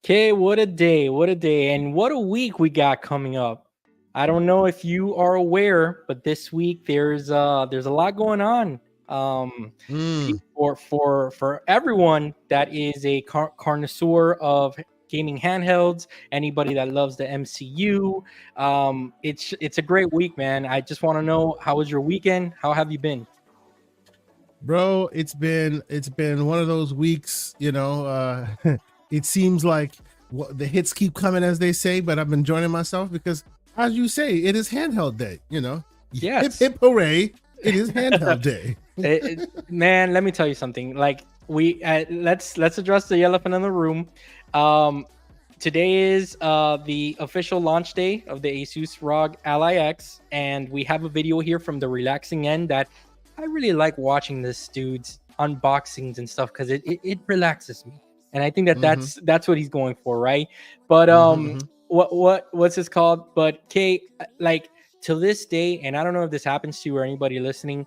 Okay, what a day, what a day, and what a week we got coming up. I don't know if you are aware, but this week there's a lot going on. Um, Mm. for everyone that is a connoisseur of gaming handhelds, anybody that loves the MCU, it's a great week, man. I just want to know, how was your weekend? How have you been? Bro, it's been one of those weeks, it seems like the hits keep coming, as they say, but I've been joining myself because, as you say, it is handheld day. Hip Yes. hip hooray, it is handheld day. Man, let me tell you something. Like we let's address the elephant in the room. Um, Today is the official launch day of the Asus ROG Ally X, and we have a video here from the relaxing end that I really like watching this dude's unboxings and stuff because it relaxes me, and I think that Mm-hmm. that's what he's going for, right? But Mm-hmm. Mm-hmm. what's this called? But Kate, like till this day, and I don't know if this happens to you or anybody listening,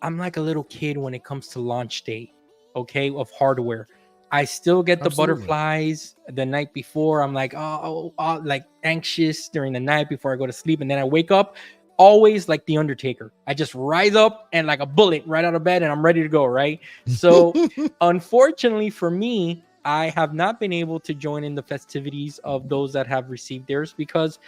I'm like a little kid when it comes to launch day, okay, of hardware. I still get the Absolutely. butterflies the night before. I'm like, like anxious during the night before I go to sleep. And then I wake up always like the Undertaker. I just rise up and like a bullet right out of bed and I'm ready to go, right? So, unfortunately for me, I have not been able to join in the festivities of those that have received theirs because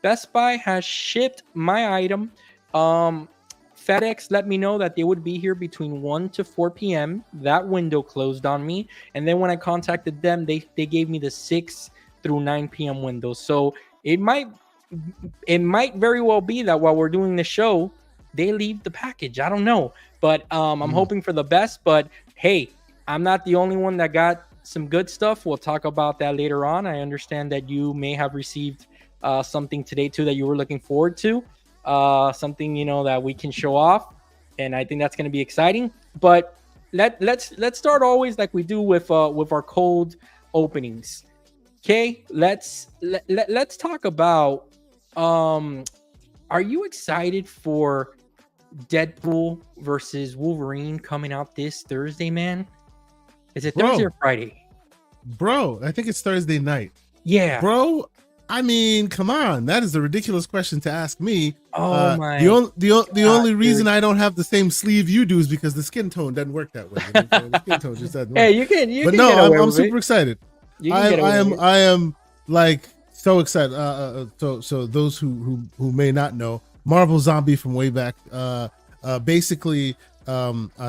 Best Buy has shipped my item. Um, FedEx let me know that they would be here between 1 to 4 p.m. That window closed on me. And then when I contacted them, they gave me the 6 through 9 p.m. window. So it might it might very well be that while we're doing the show, they leave the package. I don't know. But I'm Mm. hoping for the best. But hey, I'm not the only one that got some good stuff. We'll talk about that later on. I understand that you may have received something today too that you were looking forward to, something that we can show off, and I think that's going to be exciting. But let's start always like we do with our cold openings. Okay, let's talk about, um are you excited for Deadpool versus Wolverine coming out this Thursday, man? Is it Thursday or Bro, Friday? bro, I think it's Thursday night. Yeah. Bro, I mean, come on. That is a ridiculous question to ask me. Oh The my only the god, only reason dude. I don't have the same sleeve you do is because the skin tone doesn't work that way. The skin tone just doesn't Hey, work. you But can no, get away I'm with it. super excited. You can get away with it. I am like so excited. So those who may not know, Marvel Zombie from way back, basically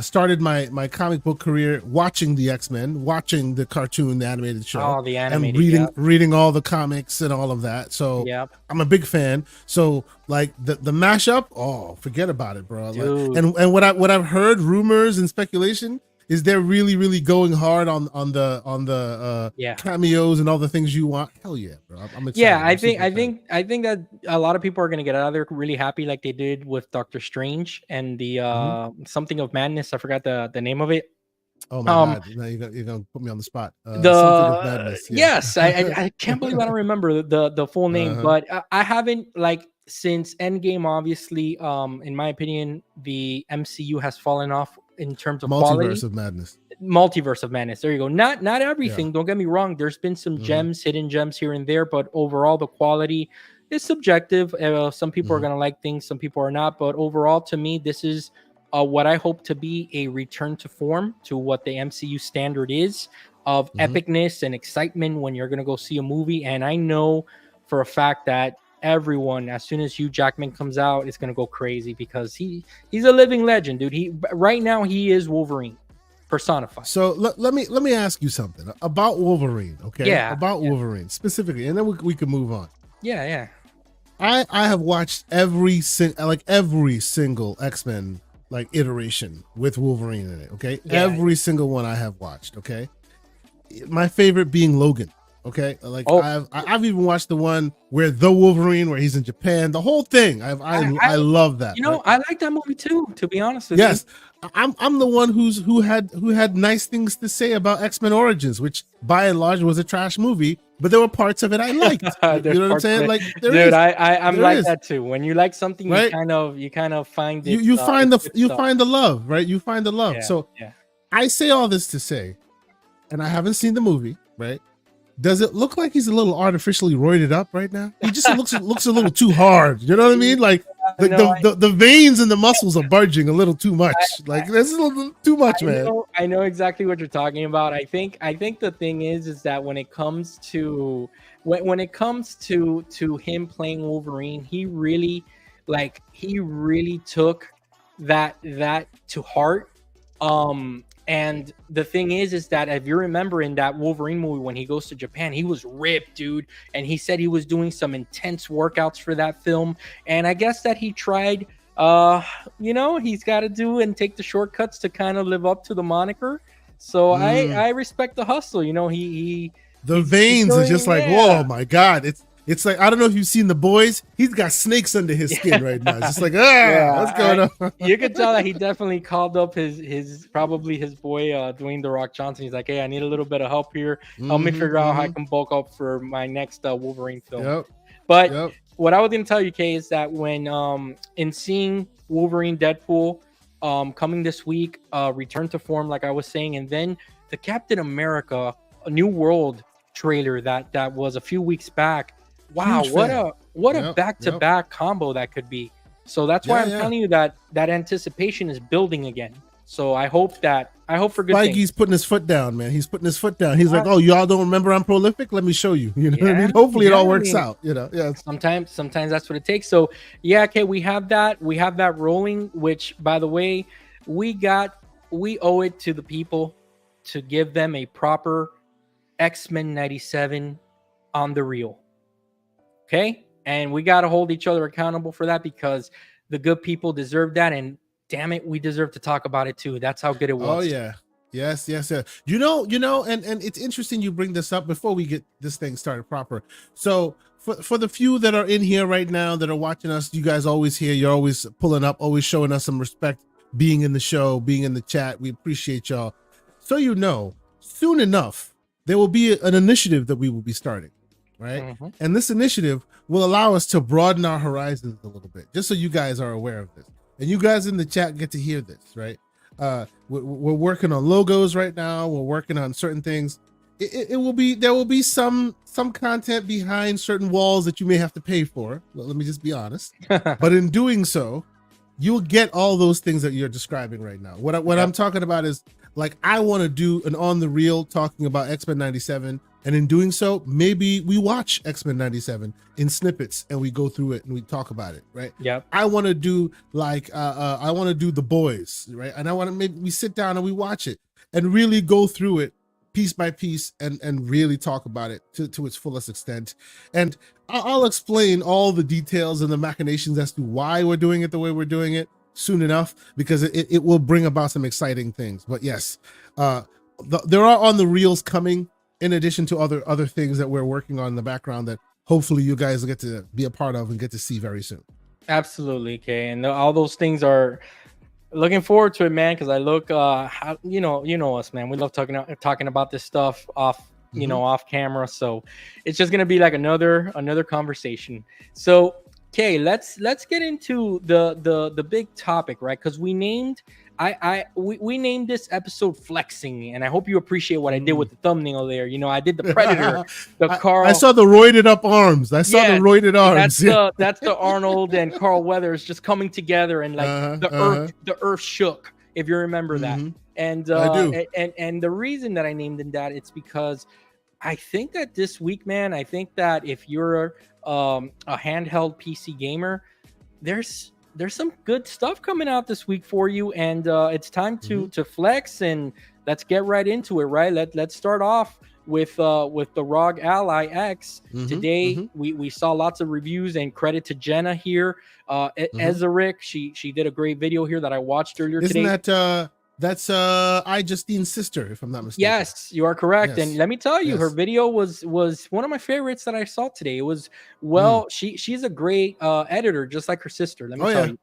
started my comic book career watching the X-Men, watching the cartoon, the animated show, Oh, the and animated. reading Yep. reading all the comics and all of that. So Yep. I'm a big fan. So like the mashup, oh, forget about it, bro. Like, Dude. and what I've heard, rumors and speculation, is they're really going hard on the Yeah. cameos and all the things you want. Hell yeah, bro. I'm Yeah, excited. I'm super excited. I think that a lot of people are gonna get out of there really happy, like they did with Doctor Strange and the Mhm. something of madness. I forgot the name of it. Oh my Um, god, now you're gonna put me on the spot. Something of the madness, yeah. yes, I can't believe I don't remember the full name, Uh-huh. but I haven't, like, since Endgame. Obviously, in my opinion, the MCU has fallen off in terms of Multiverse quality. of madness. Multiverse of madness, there you go. Not Yeah. everything, don't get me wrong, there's been some Hmm. hidden gems here and there, but overall the quality is subjective. Some people are Hmm. going to like things, some people are not, but overall, to me, this is what I hope to be a return to form, to what the MCU standard is, of Hmm. epicness and excitement when you're going to go see a movie. And I know for a fact that everyone, as soon as Hugh Jackman comes out, is going to go crazy because he's a living legend, dude. He right now he is Wolverine personified. So let me ask you something about Wolverine, okay? Yeah, About yeah, Wolverine specifically, and then we can move on. yeah, yeah. I have watched every single X-Men like iteration with Wolverine in it, okay? Yeah. Every single one I have watched, okay? My favorite being Logan, okay? Like Oh, I've even watched the one where the Wolverine, where he's in Japan, the whole thing. I love that. Right? I like that movie too, to be honest with you. Yes, I'm the one who had nice things to say about X-Men Origins, which by and large was a trash movie, but there were parts of it I liked. There's You know what I'm parts of saying? it. Like there Dude, is, I'm there like is, that too. When you like something, right? you kind of find You it. you find It's the good you stuff. find the love, right? You find the love. Yeah, So yeah. I say all this to say, and I haven't seen the movie, right? does it look like he's a little artificially roided up right now? He just looks a little too hard. You know what I mean? Like the veins and the muscles are bulging a little too much. Like that's a little too much, man. I know exactly what you're talking about. I think the thing is that when it comes to him playing Wolverine, he really took that to heart. And the thing is that if you remember in that Wolverine movie, when he goes to Japan, he was ripped, dude. And he said he was doing some intense workouts for that film. And I guess that he tried, he's got to do and take the shortcuts to kind of live up to the moniker. So I respect the hustle. The veins are just like, whoa, my God. It's like, I don't know if you've seen The Boys. He's got snakes under his skin right now. It's just like, what's going on? You could tell that he definitely called up his boy, Dwayne The Rock Johnson. He's like, hey, I need a little bit of help here. Help me figure out how I can bulk up for my next Wolverine film. But what I was going to tell you, Kay, is that when in seeing Wolverine Deadpool coming this week, return to form, like I was saying, and then the Captain America A New World trailer that was a few weeks back. Wow, what a back-to-back combo that could be. So that's why I'm telling you that anticipation is building again. So I hope for good things. Feige's putting his foot down, man. He's putting his foot down. He's like, oh, y'all don't remember I'm prolific? Let me show you. You know what I mean? Hopefully it all works out. Yeah. Sometimes that's what it takes. So okay, we have that rolling, which, by the way, we owe it to the people to give them a proper X-Men 97 on the reel. Okay, and we got to hold each other accountable for that, because the good people deserve that, and damn it, we deserve to talk about it too. That's how good it was. Oh yeah, yes. You know, and it's interesting you bring this up before we get this thing started proper. So for the few that are in here right now that are watching us, you guys always here. You're always pulling up, always showing us some respect, being in the show, being in the chat. We appreciate y'all. So soon enough there will be an initiative that we will be starting. Right. Mm-hmm. And this initiative will allow us to broaden our horizons a little bit, just so you guys are aware of this. And you guys in the chat get to hear this, right? We're working on logos right now. We're working on certain things. There will be some content behind certain walls that you may have to pay for. Let me just be honest. But in doing so, you'll get all those things that you're describing right now. What I'm talking about is, like, I want to do an on the reel talking about X-Men 97. And in doing so, maybe we watch X-Men 97 in snippets and we go through it and we talk about it, right? Yeah. I want to do I want to do The Boys, right? And I want to maybe we sit down and we watch it and really go through it piece by piece and really talk about it to its fullest extent. And I'll explain all the details and the machinations as to why we're doing it the way we're doing it soon enough, because it will bring about some exciting things. But yes, there are on the reels coming, in addition to other things that we're working on in the background that hopefully you guys will get to be a part of and get to see very soon. Absolutely, okay. And all those things are looking forward to it, man, because I look you know us, man. We love talking about this stuff off off camera. So it's just gonna be like another conversation. So okay, let's get into the big topic, right? Because we named we named this episode Flexing, and I hope you appreciate what I did with the thumbnail there. I did the Predator, the Carl. I saw the roided up arms. I saw the roided arms. That's the Arnold and Carl Weathers just coming together, and like the earth shook, if you remember that. And I do. And the reason that I named it that, it's because I think that this week, man, I think that if you're a handheld PC gamer, there's some good stuff coming out this week for you, and it's time to flex, and let's get right into it, right? Let's start off with the ROG Ally X. Today we saw lots of reviews, and credit to Jenna here, Ezeric. She did a great video here that I watched earlier today. Isn't that's Justine's sister, if I'm not mistaken? Yes, you are correct. Yes. And let me tell you, her video was one of my favorites that I saw today. It was she's a great editor, just like her sister. Let me tell you.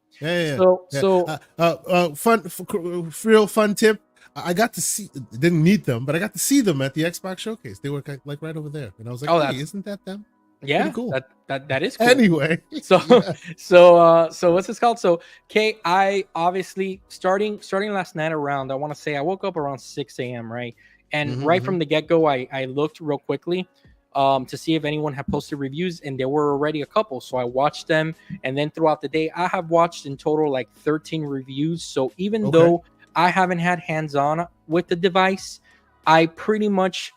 Real fun tip. I got to see, didn't meet them, but I got to see them at the Xbox showcase. They were like right over there, and I was like, hey, isn't that them? Yeah, pretty cool. That is cool. Anyway, so what's this called? So Kay, I obviously starting last night around, I want to say I woke up around 6 a.m. right, And Mhm, right mhm. from the get-go, I looked real quickly to see if anyone had posted reviews, and there were already a couple. So I watched them, and then throughout the day, I have watched in total like 13 reviews. So even Okay. though I haven't had hands-on with the device, I pretty much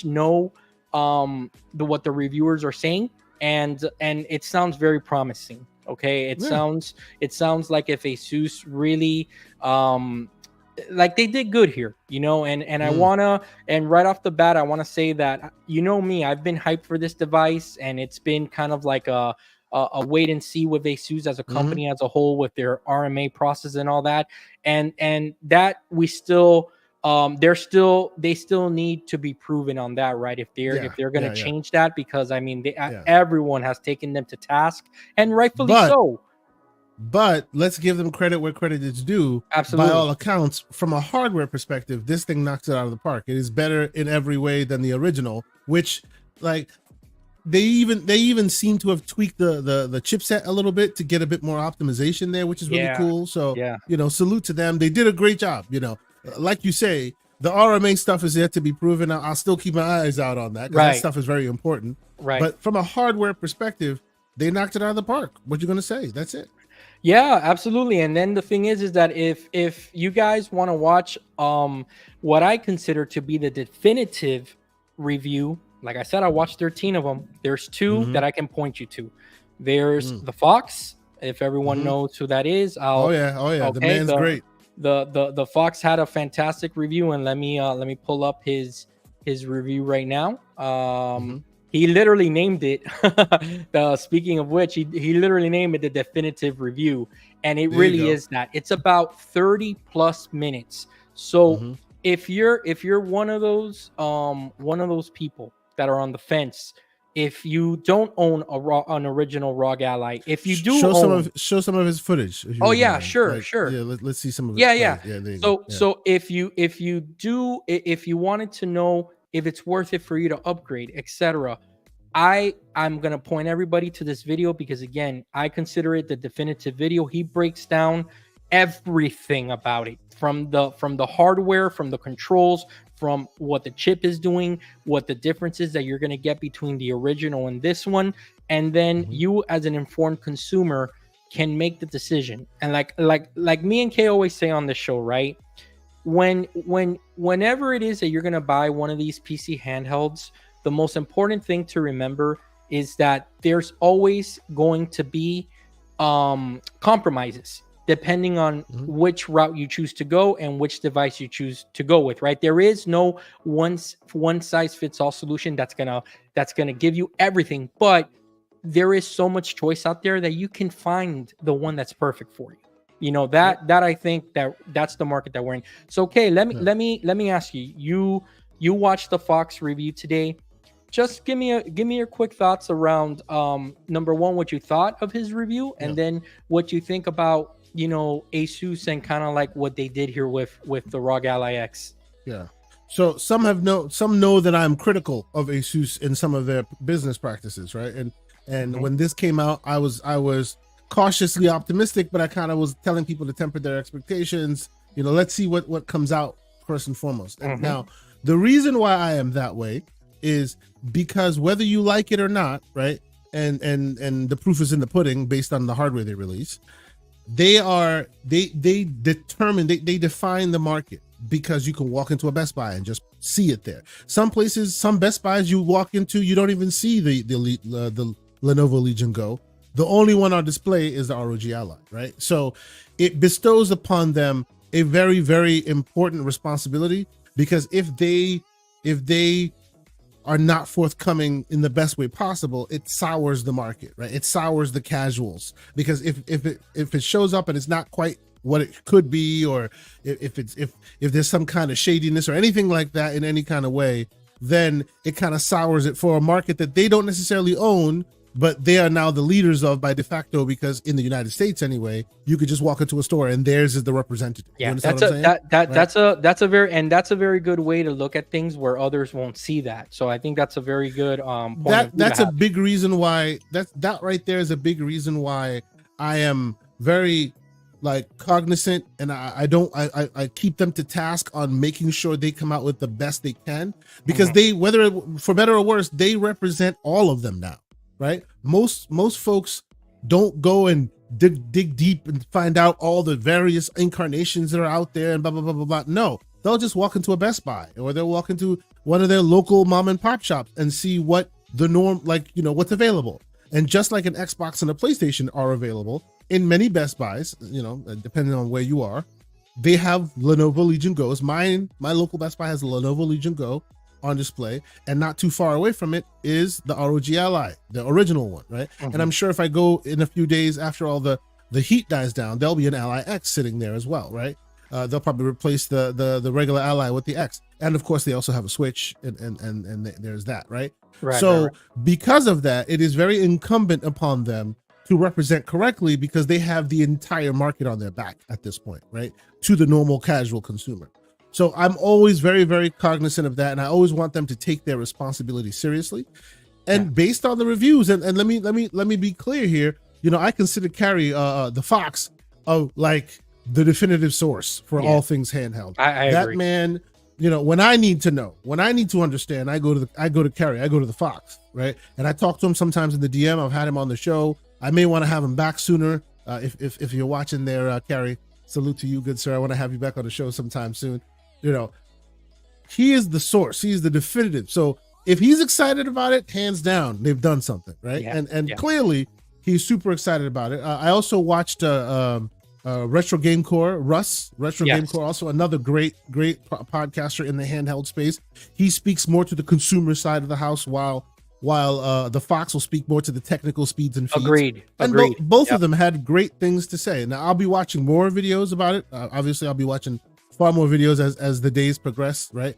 know what the reviewers are saying, and it sounds very promising. Okay, it Yeah. sounds like if Asus really like they did good here, and I Mm. wanna, and right off the bat I want to say that, me, I've been hyped for this device, and it's been kind of like a wait and see with Asus as a Mhm. company as a whole with their RMA process and all that, and that we still they still need to be proven on that, right? Yeah. If they're going to Yeah. Yeah. change that, because I mean Yeah. everyone has taken them to task, and rightfully But so. let's give them credit where credit is due. By Absolutely. all accounts, from a hardware perspective, this thing knocks it out of the park. It is better in every way than the original, which, like, they even seem to have tweaked the chipset a little bit to get a bit more optimization there, which is really Yeah. cool. So, Yeah. salute to them. They did a great job. Like you say, the RMA stuff is yet to be proven. I'll still keep my eyes out on that, because that Right. stuff is very important. Right. But from a hardware perspective, they knocked it out of the park. What you gonna say? That's it. Yeah, absolutely. And then the thing is that if you guys want to watch what I consider to be the definitive review, like I said, I watched 13 of them. There's two Mhm. that I can point you to. There's Mm. the Fox. If everyone Mhm. knows who that is, Oh yeah, oh yeah. The okay, man's great. the Fox had a fantastic review, and let me pull up his review right now. Mhm. He literally named it. Speaking of which, he literally named it the definitive review, and it There you really go. is that. It's about 30 plus minutes. So Mhm. if you're one of those people that are on the fence, if you don't own an original ROG Ally, if you do own, Show some of his footage, if you oh wouldn't yeah, mind. sure, Like, sure. yeah, let's see some of it Yeah, play. yeah. Yeah, there you go. So Yeah. so if you wanted to know if it's worth it for you to upgrade, etc., I'm gonna point everybody to this video, because again, I consider it the definitive video. He breaks down everything about it, from the hardware, from the controls, from what the chip is doing, what the differences that you're gonna get between the original and this one, and then Mhm. you as an informed consumer can make the decision. And like me and Kay always say on the show, right? Whenever it is that you're going to buy one of these PC handhelds, the most important thing to remember is that there's always going to be compromises depending on Mhm. which route you choose to go and which device you choose to go with, right? There is no one size fits all solution that's gonna give you everything, but there is so much choice out there that you can find the one that's perfect for you. Yep. That I think that's the market that we're in. So okay, let me Yeah. let me let me ask you. You watched the Fox review today. Just give me your quick thoughts around number one, what you thought of his review, Yeah. and then what you think about Asus and kind of like what they did here with the ROG Ally X. Yeah. So some know that I'm critical of Asus in some of their business practices, right? And Mhm. when this came out, I was cautiously optimistic, but I kind of was telling people to temper their expectations. Let's see what comes out first and foremost. And Mhm. now, the reason why I am that way is because whether you like it or not, right? And the proof is in the pudding based on the hardware they release. They define the market, because you can walk into a Best Buy and just see it there. Some places, some Best Buys you walk into, you don't even see the Lenovo Legion Go. The only one on display is the ROG Ally, right? So it bestows upon them a very, very important responsibility, because if they are not forthcoming in the best way possible, it sours the market, right? It sours the casuals, because if it shows up and it's not quite what it could be, or if there's some kind of shadiness or anything like that in any kind of way, then it kind of sours it for a market that they don't necessarily own, but they are now the leaders of by de facto, because in the United States anyway, you could just walk into a store and theirs is the representative. You Yeah, understand that's what I'm a saying? that Right? that's a very good way to look at things where others won't see that. So I think that's a very good point of view to That's a have. big reason why that right there is a big reason why I am very like cognizant, and I keep them to task on making sure they come out with the best they can, because they, whether for better or worse, they represent all of them now, right? Most folks don't go and dig deep and find out all the various incarnations that are out there and blah blah blah blah blah. No, they'll just walk into a Best Buy, or they'll walk into one of their local mom and pop shops and see what the norm, like, you know, what's available. And just like an Xbox and a PlayStation are available in many Best Buys, you know, depending on where you are, they have Lenovo Legion Go's. My local Best Buy has a Lenovo Legion Go on display, and not too far away from it is the ROG Ally, the original one, right? And I'm sure if I go in a few days after all the heat dies down, there'll be an Ally X sitting there as well, right? They'll probably replace the regular Ally with the X, and of course they also have a Switch, and there's that, right? So because of that, it is very incumbent upon them to represent correctly, because they have the entire market on their back at this point, right? To the normal casual consumer. So I'm always very, very cognizant of that, and I always want them to take their responsibility seriously. And based on the reviews, and let me be clear here, you know, I consider Carrie the Fox like the definitive source for all things handheld. I that agree. Man, you know, when I need to know, when I need to understand, I go to Carrie, I go to the Fox, right? And I talk to him sometimes in the DM. I've had him on the show. I may want to have him back sooner. If you're watching there, Carrie, salute to you, good sir. I want to have you back on the show sometime soon. You know, he is the source. He's the definitive. So if he's excited about it, hands down, they've done something, right? And clearly he's super excited about it. I also watched Retro Game Core, Russ, Game Core, also another great podcaster in the handheld space. He speaks more to the consumer side of the house, while the Fox will speak more to the technical speeds and feeds. Agreed. And both of them had great things to say. Now I'll be watching more videos about it. Obviously, I'll be watching far more videos as the days progress, right?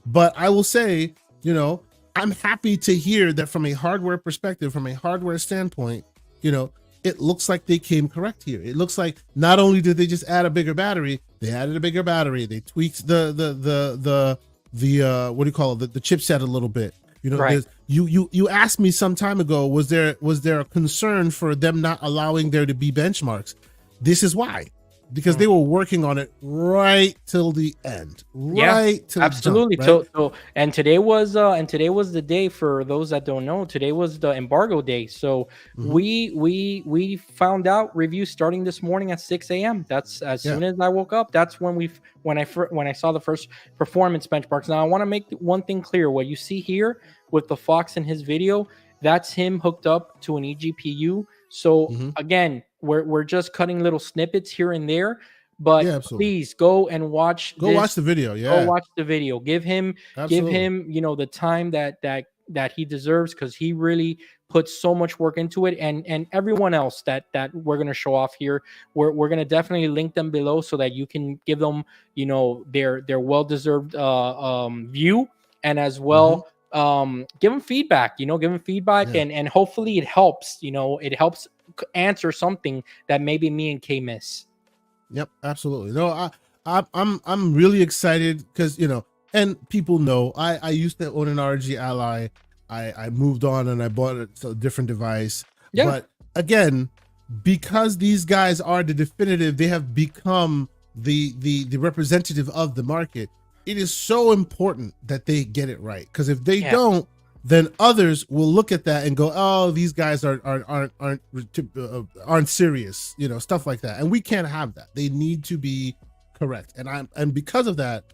But I will say, you know, I'm happy to hear that from a hardware perspective, from a hardware standpoint, you know, it looks like they came correct here. It looks like not only did they just add a bigger battery, they added a bigger battery. They tweaked the what do you call it? The chipset a little bit. You know, you asked me some time ago, was there a concern for them not allowing there to be benchmarks? This is why. Because they were working on it right till the end, till absolutely. Done, right? So and today was the day, for those that don't know. Today was the embargo day. So we found out reviews starting this morning at 6 a.m. That's as soon as I woke up. That's when I saw the first performance benchmarks. Now I want to make one thing clear. What you see here with the Fox in his video, that's him hooked up to an eGPU. So again, we're just cutting little snippets here and there, but please go and watch. Watch the video. Go watch the video. Give him, you know, the time that he deserves, because he really puts so much work into it. And everyone else that we're gonna show off here, we're gonna definitely link them below so that you can give them, you know, their well-deserved view, and as well. Give them feedback, and hopefully it helps, it helps answer something that maybe me and Kay miss. Yep, absolutely. No, I'm really excited because, you know, and people know I used to own an ROG Ally. I moved on and I bought a different device. But again, because these guys are the definitive, they have become the representative of the market. It is so important that they get it right, because if they don't, then others will look at that and go, "Oh, these guys aren't serious," you know, stuff like that. And we can't have that. They need to be correct. And because of that,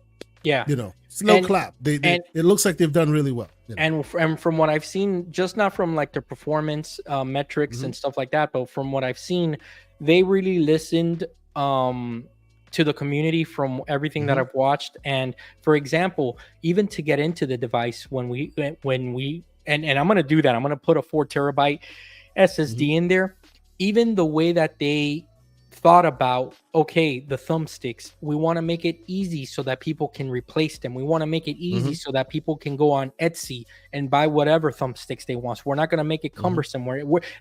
you know, slow clap. It looks like they've done really well. You know? And from what I've seen, just not from like the performance metrics and stuff like that, but from what I've seen, they really listened to the community from everything that I've watched. And for example, even to get into the device, when we and I'm going to do that, I'm going to put a 4 terabyte SSD in there. Even the way that they thought about, okay, the thumbsticks, we want to make it easy so that people can replace them. We want to make it easy so that people can go on Etsy and buy whatever thumbsticks they want. So we're not going to make it cumbersome.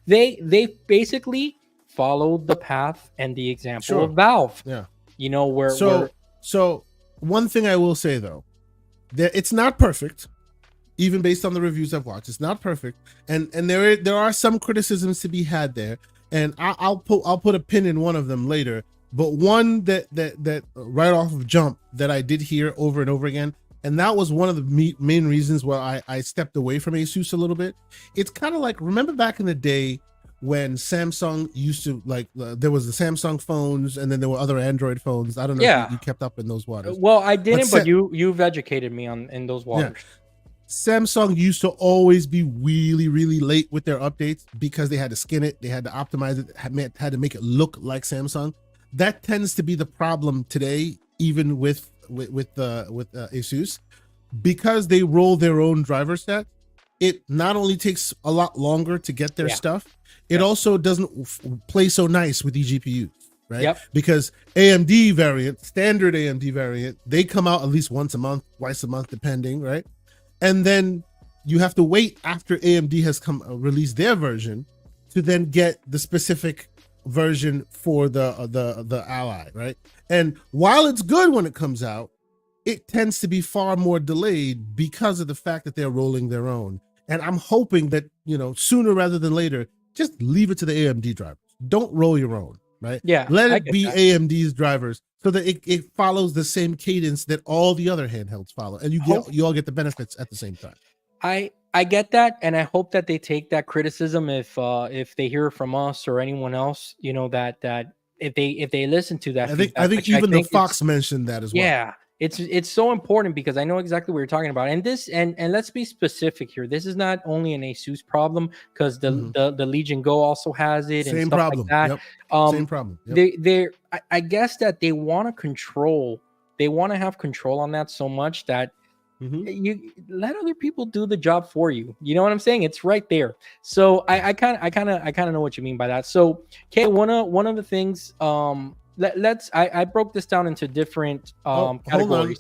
They basically followed the path and the example of Valve. You know, so one thing I will say though, that it's not perfect, even based on the reviews I've watched. It's not perfect, and there are some criticisms to be had there, and I'll put a pin in one of them later. but one that right off of jump that I did hear over and over again, and that was one of the main reasons why I stepped away from Asus a little bit. It's kind of like, remember back in the day when Samsung used to there was the Samsung phones, and then there were other Android phones. I don't know if you kept up in those waters. Well, I didn't, but you've educated me in those waters. Yeah. Samsung used to always be really, really late with their updates because they had to skin it, they had to optimize it, had to make it look like Samsung. That tends to be the problem today, even with Asus, because they roll their own driver set. It not only takes a lot longer to get their stuff, it also doesn't play so nice with eGPUs, right? Because AMD variant, standard AMD variant, they come out at least once a month, twice a month, depending, right? And then you have to wait after AMD has released their version to then get the specific version for the Ally, right? And while it's good when it comes out, it tends to be far more delayed because of the fact that they're rolling their own. And I'm hoping that, sooner rather than later, just leave it to the AMD drivers. Don't roll your own, right? Yeah. Let it be AMD's drivers so that it follows the same cadence that all the other handhelds follow. And you all get the benefits at the same time. I get that, and I hope that they take that criticism if they hear from us or anyone else, that if they listen to that. I think even the Fox mentioned that as well. Yeah, it's so important because I know exactly what you're talking about. And this and let's be specific here. This is not only an Asus problem, because the Legion Go also has it. Same and stuff problem. Like that. Yep. Same problem. Yep. I guess that they want to control. They want to have control on that so much that you let other people do the job for you. You know what I'm saying? It's right there. So I kind of know what you mean by that. So okay, one of the things I broke this down into different categories. Hold on,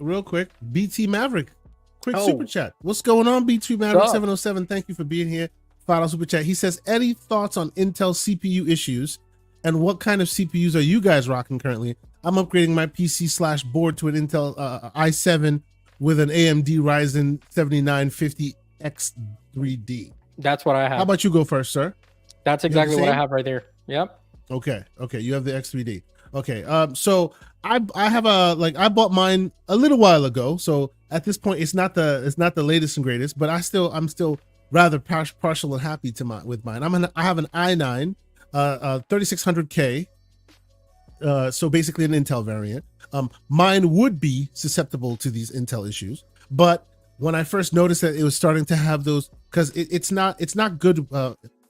real quick. BT Maverick, quick super chat. What's going on, BT Maverick 707? Thank you for being here. $5 super chat. He says, any thoughts on Intel CPU issues, and what kind of CPUs are you guys rocking currently? I'm upgrading my PC / board to an Intel i7 with an AMD Ryzen 7950X3D. That's what I have. How about you go first, sir? That's exactly what I have right there. Yep. Okay. You have the X3D. Okay. So I have I bought mine a little while ago. So at this point, it's not the latest and greatest, but I'm still rather partial and happy with mine. I have an i9 3600K. So basically an Intel variant. Mine would be susceptible to these Intel issues, but when I first noticed that it was starting to have those, because it's not good.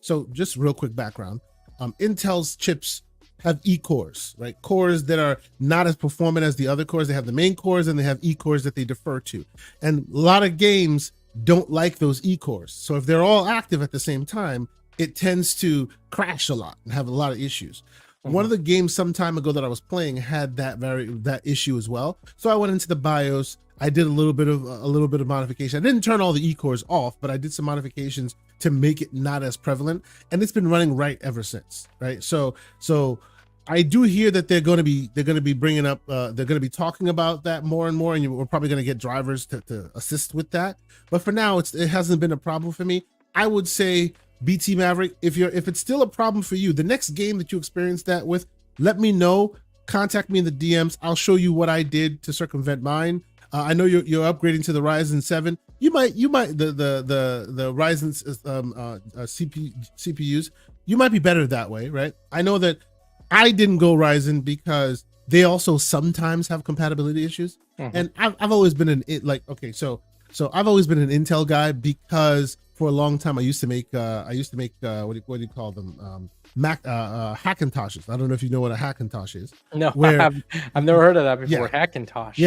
So just real quick background. Intel's chips have E-cores, right? Cores that are not as performant as the other cores. They have the main cores and they have E-cores that they defer to. And a lot of games don't like those E-cores. So if they're all active at the same time, it tends to crash a lot and have a lot of issues. One of the games some time ago that I was playing had that issue as well. So I went into the BIOS. I did a little bit of modification. I didn't turn all the E-cores off, but I did some modifications to make it not as prevalent, and it's been running right ever since. Right. So I do hear that they're going to be bringing up, they're going to be talking about that more and more, and we're probably going to get drivers to assist with that. But for now, it hasn't been a problem for me. I would say, BT Maverick, if it's still a problem for you, the next game that you experience that with, let me know. Contact me in the DMs. I'll show you what I did to circumvent mine. I know you're upgrading to the Ryzen 7. You might the Ryzen CPUs. You might be better that way, right? I know that I didn't go Ryzen because they also sometimes have compatibility issues, and I've always been so I've always been an Intel guy because for a long time I used to make what do you call them, Mac Hackintoshes. I don't know if you know what a Hackintosh is. No, I've never heard of that before. Yeah. Hackintosh.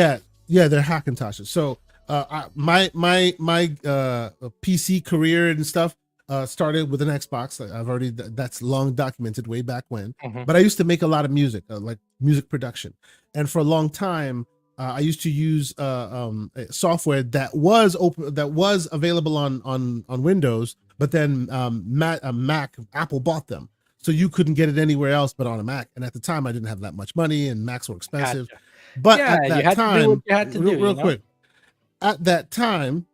Yeah, they're Hackintoshes. So my PC career and stuff started with an Xbox. That's long documented way back when. But I used to make a lot of music, like music production, and for a long time I used to use software that was available on Windows, but then Apple bought them, so you couldn't get it anywhere else but on a Mac. And at the time, I didn't have that much money, and Macs were expensive. Gotcha. But at that time, real quick, at that time,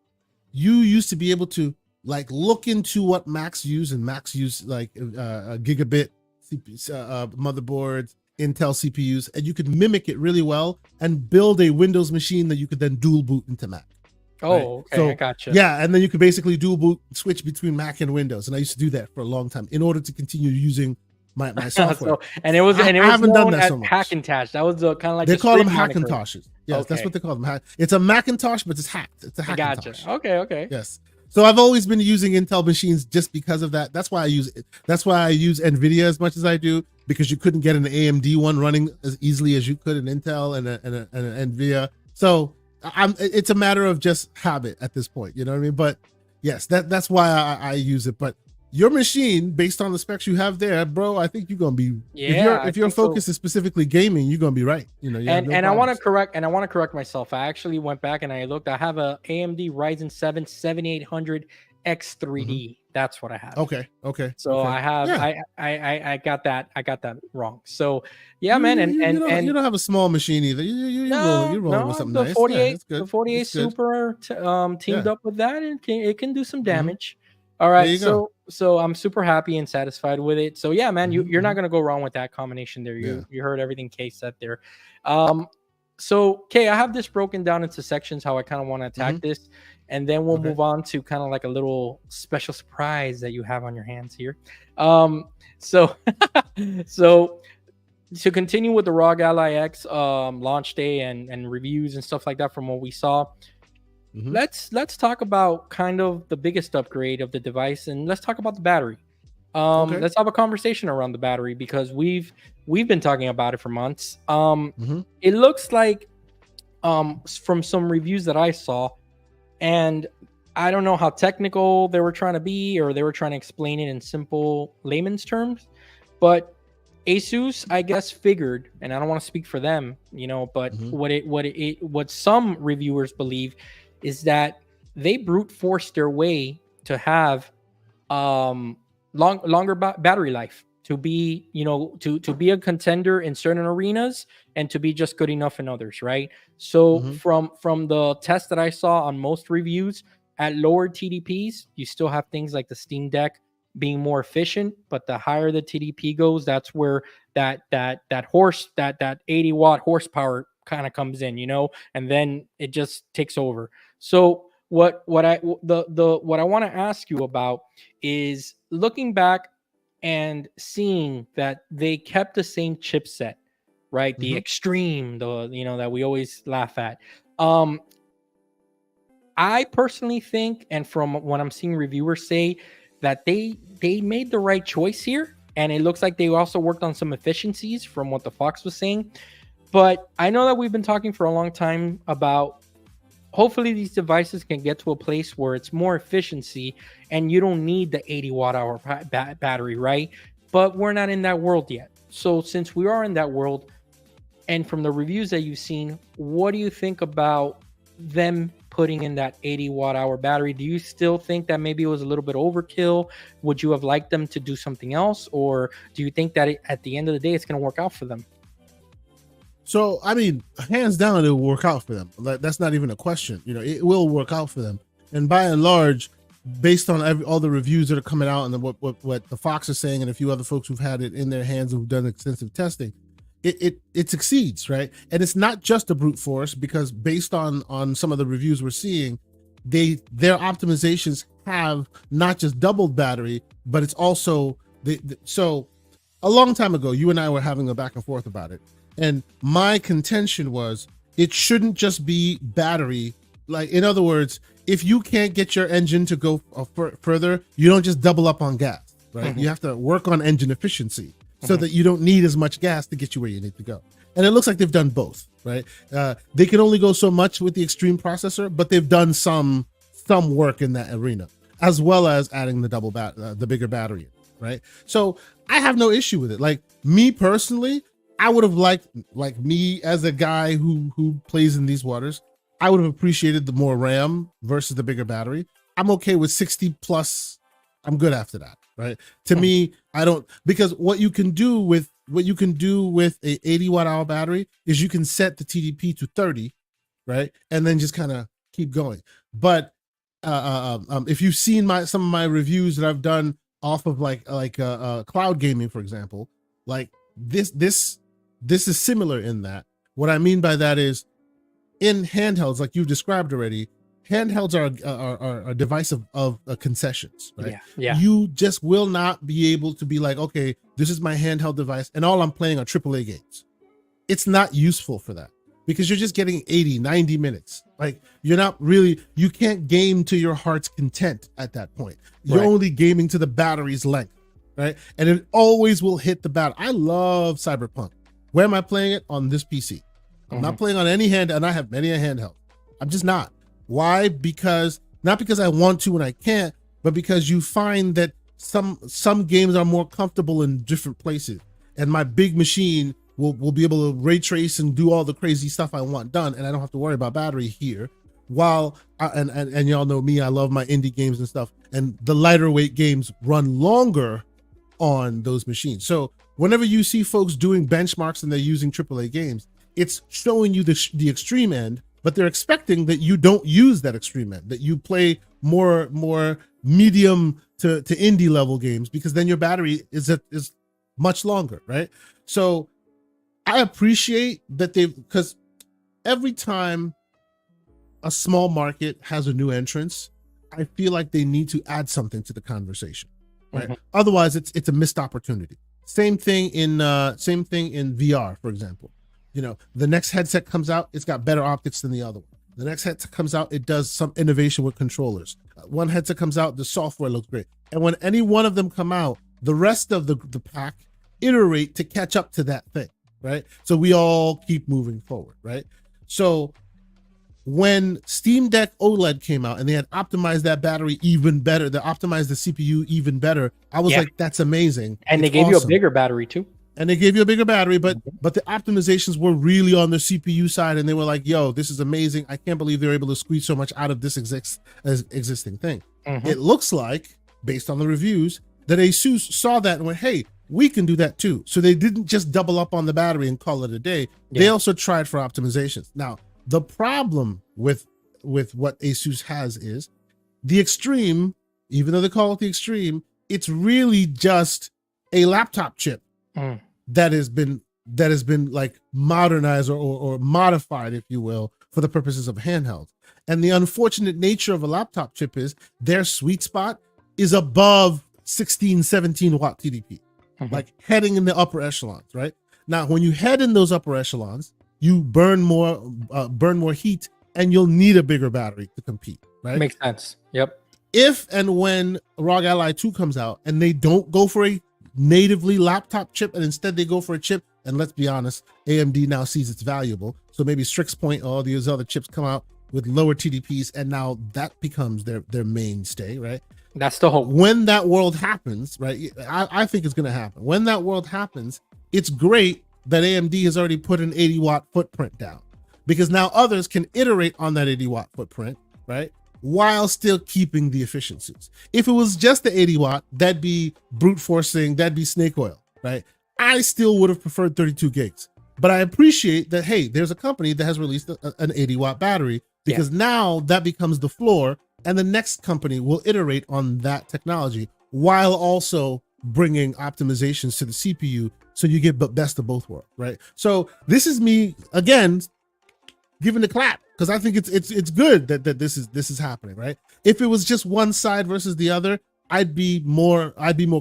you used to be able to look into what Macs use, and Macs use gigabit motherboards, Intel CPUs, and you could mimic it really well and build a Windows machine that you could then dual boot into Mac. Oh, right? okay, So, I gotcha. Yeah, and then you could basically dual boot switch between Mac and Windows, and I used to do that for a long time in order to continue using my software. And it was I haven't done known that as so much. Hackintosh. That was the kind of like They the call them street moniker. Hackintoshes. Yes, that's Okay. what they call them. It's a Macintosh, but it's hacked. It's a I Hackintosh. gotcha. Okay. Yes. So I've always been using Intel machines just because of that. That's why I use NVIDIA as much as I do, because you couldn't get an AMD one running as easily as you could an Intel and an NVIDIA. So it's a matter of just habit at this point. You know what I mean? But yes, that's why I use it. But your machine, based on the specs you have there, bro, I think you're gonna be. If your focus is specifically gaming, you're gonna be right. You know. And I want to correct myself. I actually went back and I looked. I have a AMD Ryzen 7 7800 X3D. That's what I have. Okay. So okay. I have. Yeah. I got that. I got that wrong. So yeah, man. You don't have a small machine either. You're rolling with something the nice. 48, yeah, the 48 Super teamed up with that, and it can do some damage. Mm-hmm. All right, so I'm super happy and satisfied with it. So yeah, man, you're not gonna go wrong with that combination there. You heard everything Kay said there. So Kay, I have this broken down into sections how I kind of want to attack this, and then we'll move on to kind of like a little special surprise that you have on your hands here. So to continue with the ROG Ally X launch day and reviews and stuff like that from what we saw. Let's talk about kind of the biggest upgrade of the device, and let's talk about the battery. Let's have a conversation around the battery, because we've been talking about it for months. It looks like from some reviews that I saw, and I don't know how technical they were trying to be, or they were trying to explain it in simple layman's terms, but Asus, I guess, figured, and I don't want to speak for them, but what some reviewers believe is that they brute forced their way to have longer battery life, to be to be a contender in certain arenas and to be just good enough in others, right? So from the test that I saw on most reviews, at lower TDPs, you still have things like the Steam Deck being more efficient, but the higher the TDP goes, that's where that 80 watt horsepower kind of comes in, and then it just takes over. So what I want to ask you about is looking back and seeing that they kept the same chipset, right? The Extreme, that we always laugh at. I personally think, and from what I'm seeing reviewers say, that they made the right choice here, and it looks like they also worked on some efficiencies from what the Fox was saying. But I know that we've been talking for a long time about hopefully these devices can get to a place where it's more efficiency and you don't need the 80 watt hour battery, right? But we're not in that world yet. So since we are in that world, and from the reviews that you've seen, what do you think about them putting in that 80 watt hour battery? Do you still think that maybe it was a little bit overkill? Would you have liked them to do something else? Or do you think that at the end of the day, it's going to work out for them? So, I mean, hands down, it will work out for them. That's not even a question. It will work out for them. And by and large, based on all the reviews that are coming out and what the Fox is saying and a few other folks who've had it in their hands who've done extensive testing, it succeeds, right? And it's not just a brute force, because based on some of the reviews we're seeing, their optimizations have not just doubled battery, but it's also so a long time ago, you and I were having a back and forth about it. And my contention was it shouldn't just be battery. Like, in other words, if you can't get your engine to go further, you don't just double up on gas, right? You have to work on engine efficiency so that you don't need as much gas to get you where you need to go. And it looks like they've done both, right? They can only go so much with the Extreme processor, but they've done some work in that arena, as well as adding the bigger battery, right? So I have no issue with it. Like, me personally, I would have liked, like me as a guy who plays in these waters, I would have appreciated the more RAM versus the bigger battery. I'm okay with 60 plus. I'm good after that, right? To me, I don't, because what you can do with a 80 watt hour battery is you can set the TDP to 30, right? And then just kind of keep going. But if you've seen some of my reviews that I've done off of like cloud gaming, for example, like this this is similar in that. What I mean by that is, in handhelds, like you've described already, handhelds are a device of concessions, right? Yeah. You just will not be able to be like, okay, this is my handheld device, and all I'm playing are AAA games. It's not useful for that, because you're just getting 80, 90 minutes. Like, you're not really, you can't game to your heart's content at that point. You're only gaming to the battery's length, right? And it always will hit the battery. I love Cyberpunk. Where am I playing it? On this PC. I'm not playing on any hand, and I have many a handheld. I'm just not. Why? Because, not because I want to and I can't, but because you find that some games are more comfortable in different places. And my big machine will be able to ray trace and do all the crazy stuff I want done, and I don't have to worry about battery here. While and y'all know me, I love my indie games and stuff, and the lighter weight games run longer on those machines. So whenever you see folks doing benchmarks and they're using AAA games, it's showing you the extreme end, but they're expecting that you don't use that extreme end, that you play more medium to indie level games, because then your battery is much longer, right? So I appreciate that because every time a small market has a new entrance, I feel like they need to add something to the conversation, right? Otherwise, it's a missed opportunity. Same thing in VR, for example. You know, the next headset comes out, it's got better optics than the other one. The next headset comes out, it does some innovation with controllers. One headset comes out, the software looks great. And when any one of them come out, the rest of the pack iterate to catch up to that thing, right? So we all keep moving forward, right? So when Steam Deck OLED came out and they had optimized that battery even better, they optimized the CPU even better, I was like, that's amazing. And they gave you a bigger battery too. And they gave you a bigger battery, but the optimizations were really on the CPU side, and they were like, yo, this is amazing. I can't believe they're able to squeeze so much out of this existing thing. It looks like, based on the reviews, that ASUS saw that and went, hey, we can do that too. So they didn't just double up on the battery and call it a day. They also tried for optimizations. Now, the problem with what ASUS has is the Extreme, even though they call it the Extreme, it's really just a laptop chip that has been like modernized or modified, if you will, for the purposes of handheld. And the unfortunate nature of a laptop chip is their sweet spot is above 16, 17 watt TDP, like heading in the upper echelons, right? Now, when you head in those upper echelons, you burn more heat, and you'll need a bigger battery to compete, right? Makes sense. Yep. If and when ROG Ally 2 comes out and they don't go for a natively laptop chip and instead they go for a chip, and let's be honest, AMD now sees it's valuable, so maybe Strix Point, all these other chips come out with lower TDPs, and now that becomes their mainstay, right? That's the hope. When that world happens, right? I think it's going to happen. When that world happens, it's great that AMD has already put an 80 watt footprint down, because now others can iterate on that 80 watt footprint, right? While still keeping the efficiencies. If it was just the 80 watt, that'd be brute forcing, that'd be snake oil, right? I still would have preferred 32 gigs, but I appreciate that, hey, there's a company that has released an 80 watt battery, because now that becomes the floor, and the next company will iterate on that technology while also bringing optimizations to the CPU, so you get the best of both worlds, right? So this is me again giving the clap, because I think it's good that this is happening, right? If it was just one side versus the other, I'd be more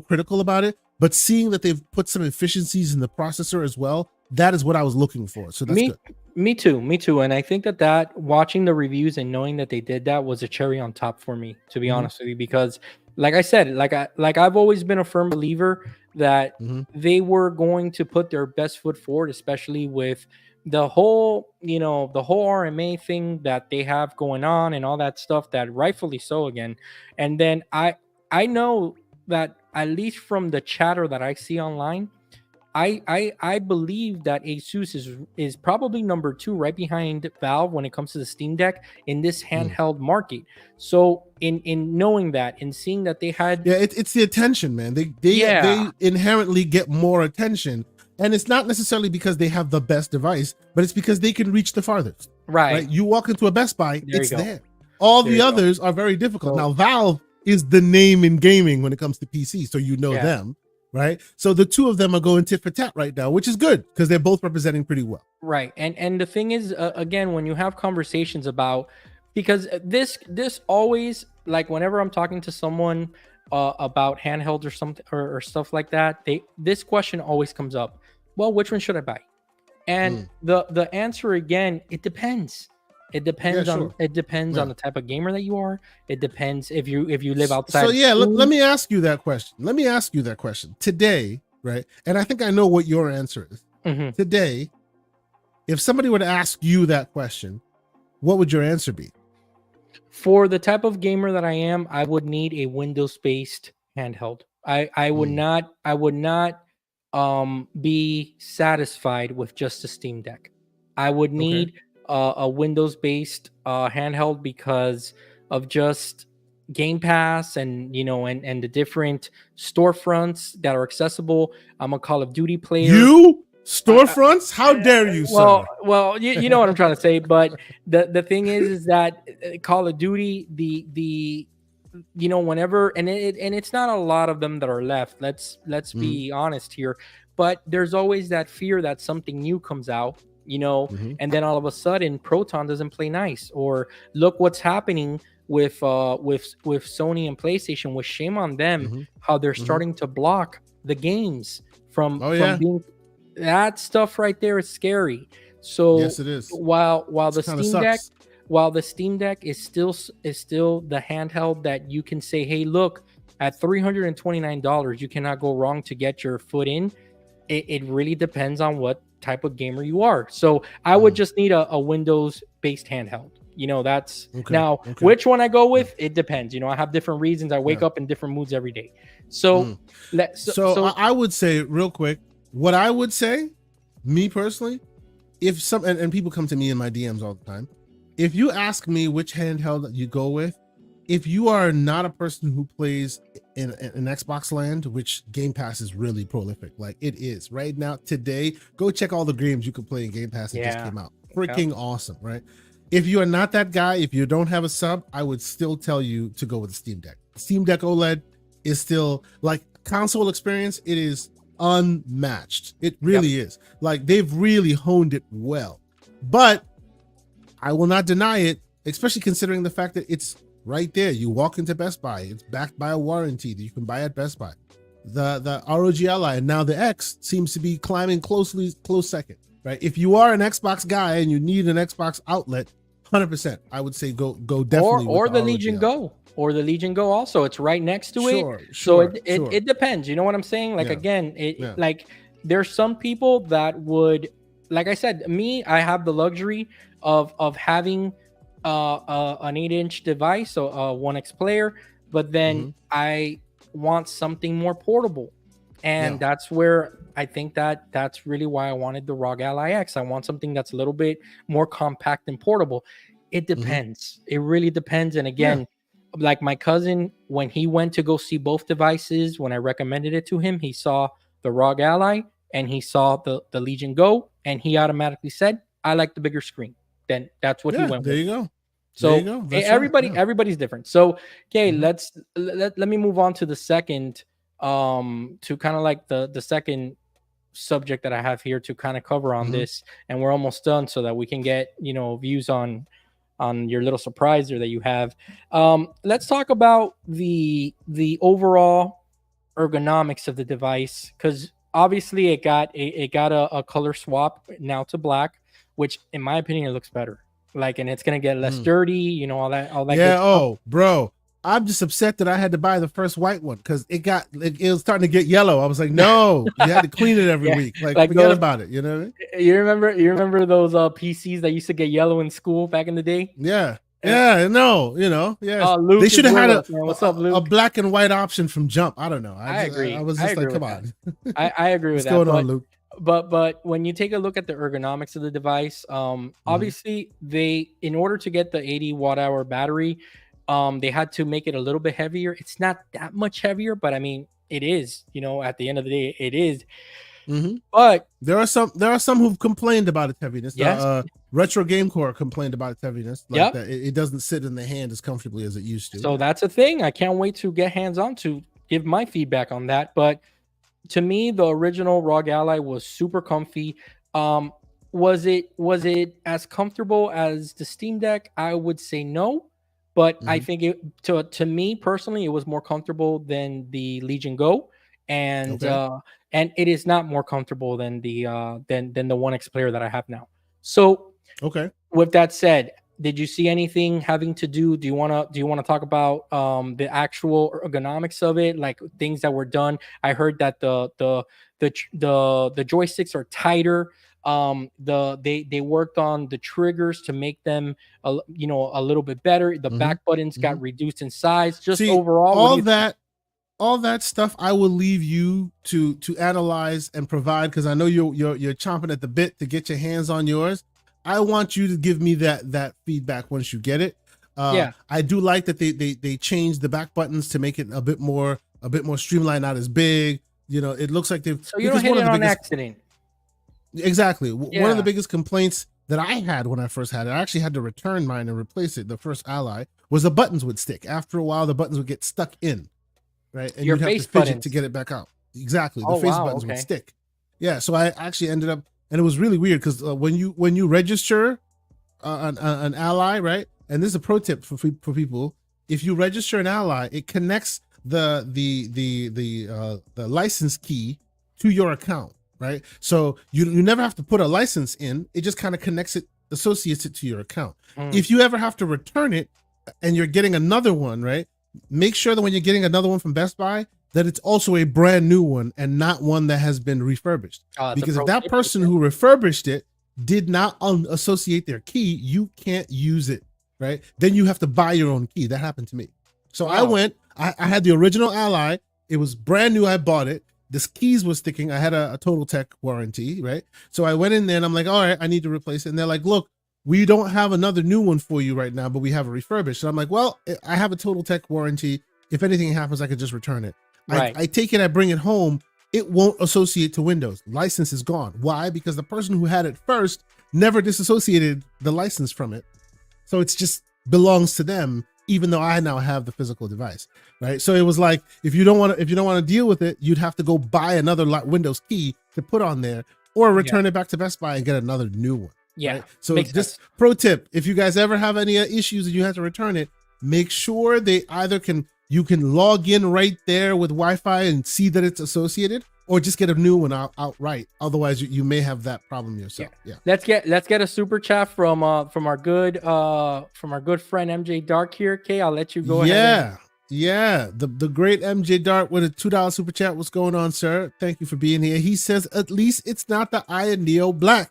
critical about it. But seeing that they've put some efficiencies in the processor as well, that is what I was looking for. So that's good. Me too. And I think that watching the reviews and knowing that they did that was a cherry on top for me, to be honest with you, because like I said, I've always been a firm believer that they were going to put their best foot forward, especially with the whole RMA thing that they have going on and all that stuff, that rightfully so again. And then I know that, at least from the chatter that I see online, I believe that ASUS is probably number 2, right behind Valve, when it comes to the Steam Deck in this handheld market. So in knowing that and seeing that they had, it's the attention, man. They inherently get more attention. And it's not necessarily because they have the best device, but it's because they can reach the farthest. Right? You walk into a Best Buy, it's there. All the others are very difficult. Now, Valve is the name in gaming when it comes to PC, so you know them. right? So the two of them are going tit for tat right now, which is good because they're both representing pretty well. Right. And the thing is, again, when you have conversations about, because this always, like, whenever I'm talking to someone about handhelds or something, or stuff like that, this question always comes up. Well, which one should I buy? And the answer, again, it depends. It depends Yeah, on sure. it depends Yeah. on the type of gamer that you are. It depends if you live outside. So of yeah, school. let me ask you that question. Let me ask you that question today, right? And I think I know what your answer is. Mhm. Today, if somebody were to ask you that question, what would your answer be? For the type of gamer that I am, I would need a Windows-based handheld. I would not be satisfied with just a Steam Deck. I would need a Windows-based handheld because of just Game Pass, and and the different storefronts that are accessible. I'm a Call of Duty player. You storefronts? How dare you, Well, sir? well, you know what I'm trying to say, but the thing is that Call of Duty, the whenever, and it's not a lot of them that are left. Let's be honest here, but there's always that fear that something new comes out, and then all of a sudden Proton doesn't play nice, or look what's happening with Sony and PlayStation. With shame on them, how they're starting to block the games from being. That stuff right there is scary. So yes, it is. While the Kinda Steam Deck, sucks. while the Steam Deck is still the handheld that you can say, hey, look, at $329, you cannot go wrong to get your foot in. It really depends on what type of gamer you are. So I would just need a Windows based handheld. That's which one I go with. It depends. I have different reasons. I wake up in different moods every day. So I would say real quick, what I would say, me personally, if some and people come to me in my DMs all the time, if you ask me which handheld that you go with, if you are not a person who plays in Xbox land, which Game Pass is really prolific, like it is right now today, go check all the games you can play in Game Pass that just came out. Freaking awesome, right? If you are not that guy, if you don't have a sub, I would still tell you to go with the Steam Deck. Steam Deck OLED is still, like, console experience, it is unmatched. It really is. Like, they've really honed it well. But I will not deny it, especially considering the fact that it's right there. You walk into Best Buy, it's backed by a warranty that you can buy at Best Buy. The ROG Ally and now the X seems to be climbing close second, right? If you are an Xbox guy and you need an Xbox outlet, 100%, I would say go definitely or with the ROG Legion Ally. Go. Or the Legion Go also, it's right next to it. Sure, it depends. You know what I'm saying? Like, again, like, there's some people that would, like I said, I have the luxury of having an 8-inch device, so a 1X player, but then I want something more portable. And that's where I think that's really why I wanted the ROG Ally X. I want something that's a little bit more compact and portable. It depends. It really depends. And again, like my cousin, when he went to go see both devices, when I recommended it to him, he saw the ROG Ally and he saw the Legion Go, and he automatically said, I like the bigger screen. Then that's what he went there with. you go. So there you go. That's everybody's different. So okay, let me move on to the second, to kind of like the second subject that I have here to kind of cover on this, and we're almost done so that we can get views on your little surprise there that you have. Let's talk about the overall ergonomics of the device, because obviously it got a color swap now to black, which in my opinion it looks better. Like, and it's gonna get less dirty, all that. Yeah. Oh, bro, I'm just upset that I had to buy the first white one because it was starting to get yellow. I was like, no, you had to clean it every week. Like forget about it. You know what I mean? You remember those PCs that used to get yellow in school back in the day? Yeah. Yeah, no, yeah. Luke, they should have had what's up, Luke? a black and white option from jump. I don't know. I agree. I was just like, come on. I agree with that. What's going on, Luke? But when you take a look at the ergonomics of the device, obviously in order to get the 80 watt-hour battery, they had to make it a little bit heavier. It's not that much heavier, but I mean, it is. At the end of the day, it is. But there are some who've complained about its heaviness. Yes. Retro Game Core complained about its heaviness. Like that it doesn't sit in the hand as comfortably as it used to. So that's a thing. I can't wait to get hands on to give my feedback on that. But to me, the original ROG Ally was super comfy. Um, was it as comfortable as the Steam Deck? I would say no, but I Mhm. think it to me personally, it was more comfortable than the Legion Go, and Okay. uh, and it is not more comfortable than the One X player that I have now. So Okay. with that said, did you see anything having to do? Do you want to talk about the actual ergonomics of it, like things that were done? I heard that the joysticks are tighter. They worked on the triggers to make them a little bit better. The Hmm. back buttons Hmm. got reduced in size. Just See, overall, what do all you think? that, all that stuff, I will leave you to analyze and provide, because I know you're chomping at the bit to get your hands on yours. I want you to give me that feedback once you get it. Yeah. I do like that they changed the back buttons to make it a bit more streamlined, not as big. It looks like they've, So you don't because hit one of it the on biggest, accident. exactly, one of the Yeah. biggest complaints that I had when I first had it, I actually had to return mine and replace it. The first Ally was the buttons would stick. After a while, the buttons would get stuck in, right? And Your you'd have to face fidget to buttons. get it back out. Exactly. The Oh face wow. buttons would Okay. stick. Yeah. So I actually ended up, and it was really weird because when you register an ally, right? And this is a pro tip for people: if you register an ally, it connects the license key to your account, right? So you never have to put a license in; it just kind of connects it, associates it to your account. Mm. If you ever have to return it, and you're getting another one, right? Make sure that when you're getting another one from Best Buy, that it's also a brand new one and not one that has been refurbished. It's a Because if pro that tip right person there. who refurbished it did not associate their key, you can't use it, right? Then you have to buy your own key. That happened to me. So I Wow. went, I had the original Ally. It was brand new. I bought it. This keys was sticking. I had a Total Tech warranty, right? So I went in there and I'm like, all right, I need to replace it. And they're like, look, we don't have another new one for you right now, but we have a refurbished. And I'm like, well, I have a Total Tech warranty. If anything happens, I could just return it. Right. I take it, I bring it home. It won't associate to Windows. License is gone. Why? Because the person who had it first never disassociated the license from it. So it's just belongs to them, even though I now have the physical device, right? So it was like, if you don't want to deal with it, you'd have to go buy another Windows key to put on there, or Yeah. return it back to Best Buy and get another new one. Yeah. Right? So Makes just sense. pro tip: if you guys ever have any issues and you have to return it, make sure they either you can log in right there with Wi-Fi and see that it's associated, or just get a new one outright. Otherwise, you may have that problem yourself. Yeah. Let's get a super chat from our good friend MJ Dark here. Okay, I'll let you go ahead. Yeah. Yeah, the great MJ Dart with a $2 super chat. What's going on, sir? Thank you for being here. He says, at least it's not the Aya Neo Black.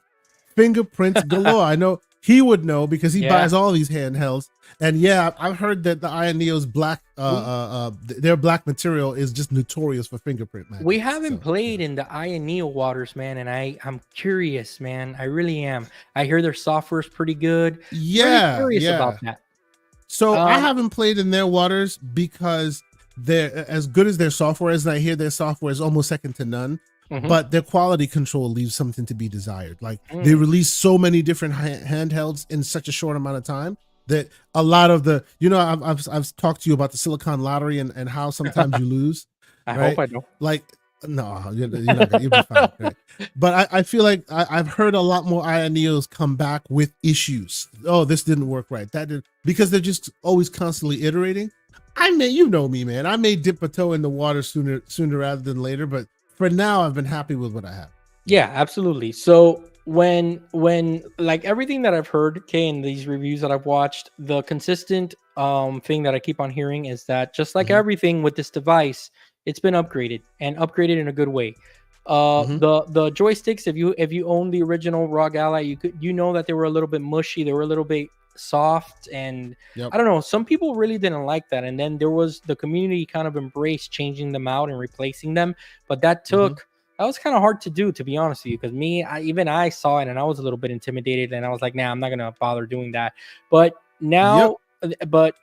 Fingerprints galore. I know he would know because he Yeah. buys all these handhelds. And yeah, I've heard that the Aya Neo's black, their black material is just notorious for fingerprint matches. We haven't So, played in the Aya Neo waters, man, and I'm curious, man. I really am. I hear their software's pretty good. yeah, Curious yeah. about that. So I Um, haven't played in their waters because they're as good as their software is, and I hear their software is almost second to none. mhm. But their quality control leaves something to be desired. Like Mm. they release so many different handhelds in such a short amount of time that a lot of the, I've talked to you about the Silicon Lottery and how sometimes you lose. I right? hope I don't. Like, no, you're not gonna, you'll be fine. Right? But I feel like I've heard a lot more Aya Neos come back with issues. Oh, this didn't work right. That did, because they're just always constantly iterating. You know me, man. I may dip a toe in the water sooner rather than later, but for now, I've been happy with what I have. Yeah, absolutely. So when like everything that I've heard, okay, in these reviews that I've watched, the consistent thing that I keep on hearing is that just like Mhm. everything with this device, it's been upgraded and upgraded in a good way. Mhm. The joysticks, if you own the original ROG Ally, you know that they were a little bit mushy, they were a little bit soft, and Yep. I don't know, some people really didn't like that. And then there was the community kind of embraced changing them out and replacing them, but that was kind of hard to do, to be honest with you, because I saw it and I was a little bit intimidated, and I was like, nah, I'm not gonna bother doing that. But now, but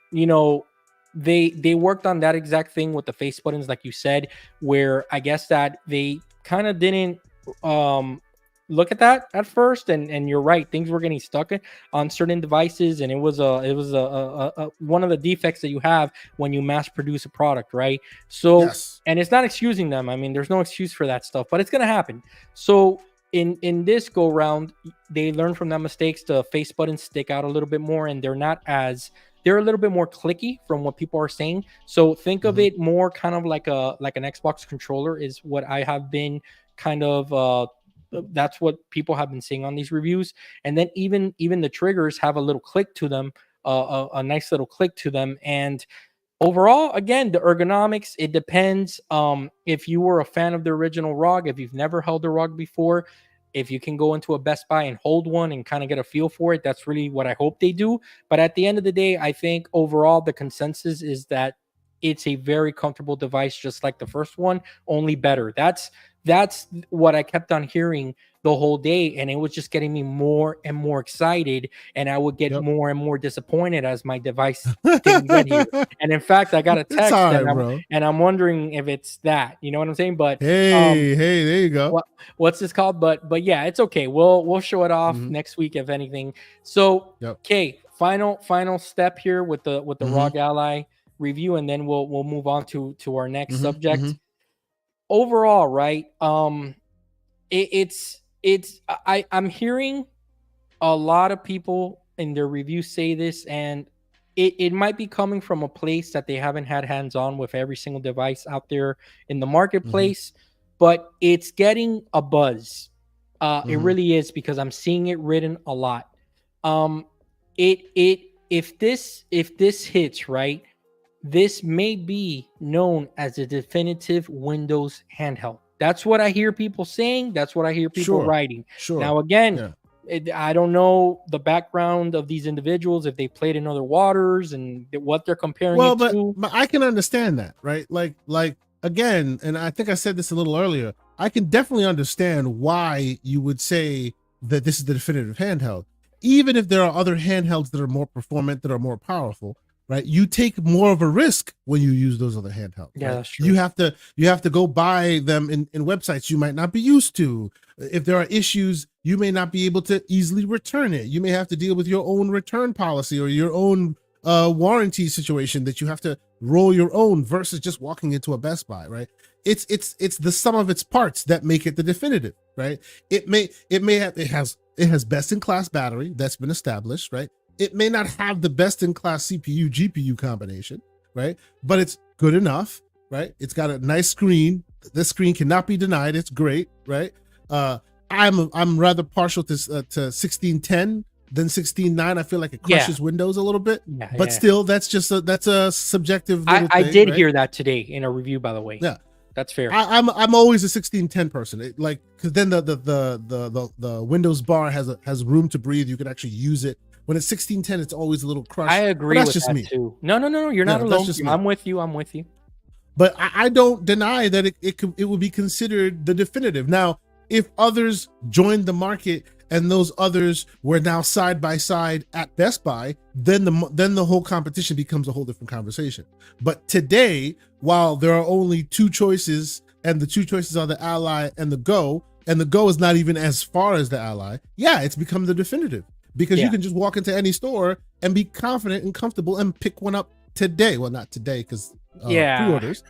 they worked on that exact thing with the face buttons, like you said, where I guess that they kind of didn't um look at that at first, and you're right, things were getting stuck on certain devices, and it was one of the defects that you have when you mass produce a product, right? So, Yes. and it's not excusing them. I mean, there's no excuse for that stuff, but it's gonna happen. So in this go round, they learn from their mistakes. The face buttons stick out a little bit more, and they're a little bit more clicky from what people are saying. So think of Mhm. it more kind of like an Xbox controller is what I have been kind of that's what people have been saying on these reviews. And then even the triggers have a little click to them, a nice little click to them. And overall, again, the ergonomics, it depends. If you were a fan of the original ROG, if you've never held a ROG before, if you can go into a Best Buy and hold one and kind of get a feel for it, that's really what I hope they do. But at the end of the day, I think overall the consensus is that it's a very comfortable device, just like the first one, only better. That's what I kept on hearing the whole day, and it was just getting me more and more excited, and I would get Yep. more and more disappointed as my device didn't get here. And in fact, I got a It's text, all right, and bro. I'm wondering if it's that. You know what I'm saying? But um, Hey, there you go. what's this called? But yeah, it's okay. We'll show it off Mhm. next week if anything. So Yep. okay, final step here with the Mhm. ROG Ally review, and then we'll move on to our next Mhm. subject. Mhm. Overall, right? It's I'm hearing a lot of people in their reviews say this, and it might be coming from a place that they haven't had hands on with every single device out there in the Mhm. marketplace, but it's getting a buzz. It Mhm. really is, because I'm seeing it written a lot. Um, it if this hits right, this may be known as a definitive Windows handheld. That's what I hear people saying. That's what I hear people Sure. writing. Sure. Now, again, Yeah. I don't know the background of these individuals, if they played in other waters and what they're comparing Well, it but to. but I can understand that, right? Like again, and I think I said this a little earlier. I can definitely understand why you would say that this is the definitive handheld, even if there are other handhelds that are more performant, that are more powerful, right? You take more of a risk when you use those other handhelds, Yeah, right? that's You true. have to go buy them in websites you might not be used to. If there are issues, you may not be able to easily return it. You may have to deal with your own return policy or your own warranty situation that you have to roll your own versus just walking into a Best Buy, right? It's the sum of its parts that make it the definitive, right? It has best in class battery that's been established, right? It may not have the best in class CPU GPU combination, right? But it's good enough, right? It's got a nice screen. This screen cannot be denied. It's great, right? Uh, I'm rather partial to 1610 than 16:9. I feel like it Yeah, crushes Windows a little bit, yeah, but yeah. still, that's a subjective I little I thing, did right? hear that today in a review, by the way. Yeah, That's fair. I'm always a 1610 person. Like because then the Windows bar has room to breathe. You can actually use it. When it's 1610, it's always a little I crushed, but agree that's with just that me. too. No, no, no, no. You're not Yeah, that's alone. just me. I'm with you. I'm with you. But I don't deny that it would be considered the definitive. Now, if others joined the market and those others were now side by side at Best Buy, then the whole competition becomes a whole different conversation. But today, while there are only two choices, and the two choices are the Ally and the Go, and the Go is not even as far as the Ally, yeah, it's become the definitive because you Yeah. can just walk into any store and be confident and comfortable and pick one up today. Well, not today because Yeah. pre-orders,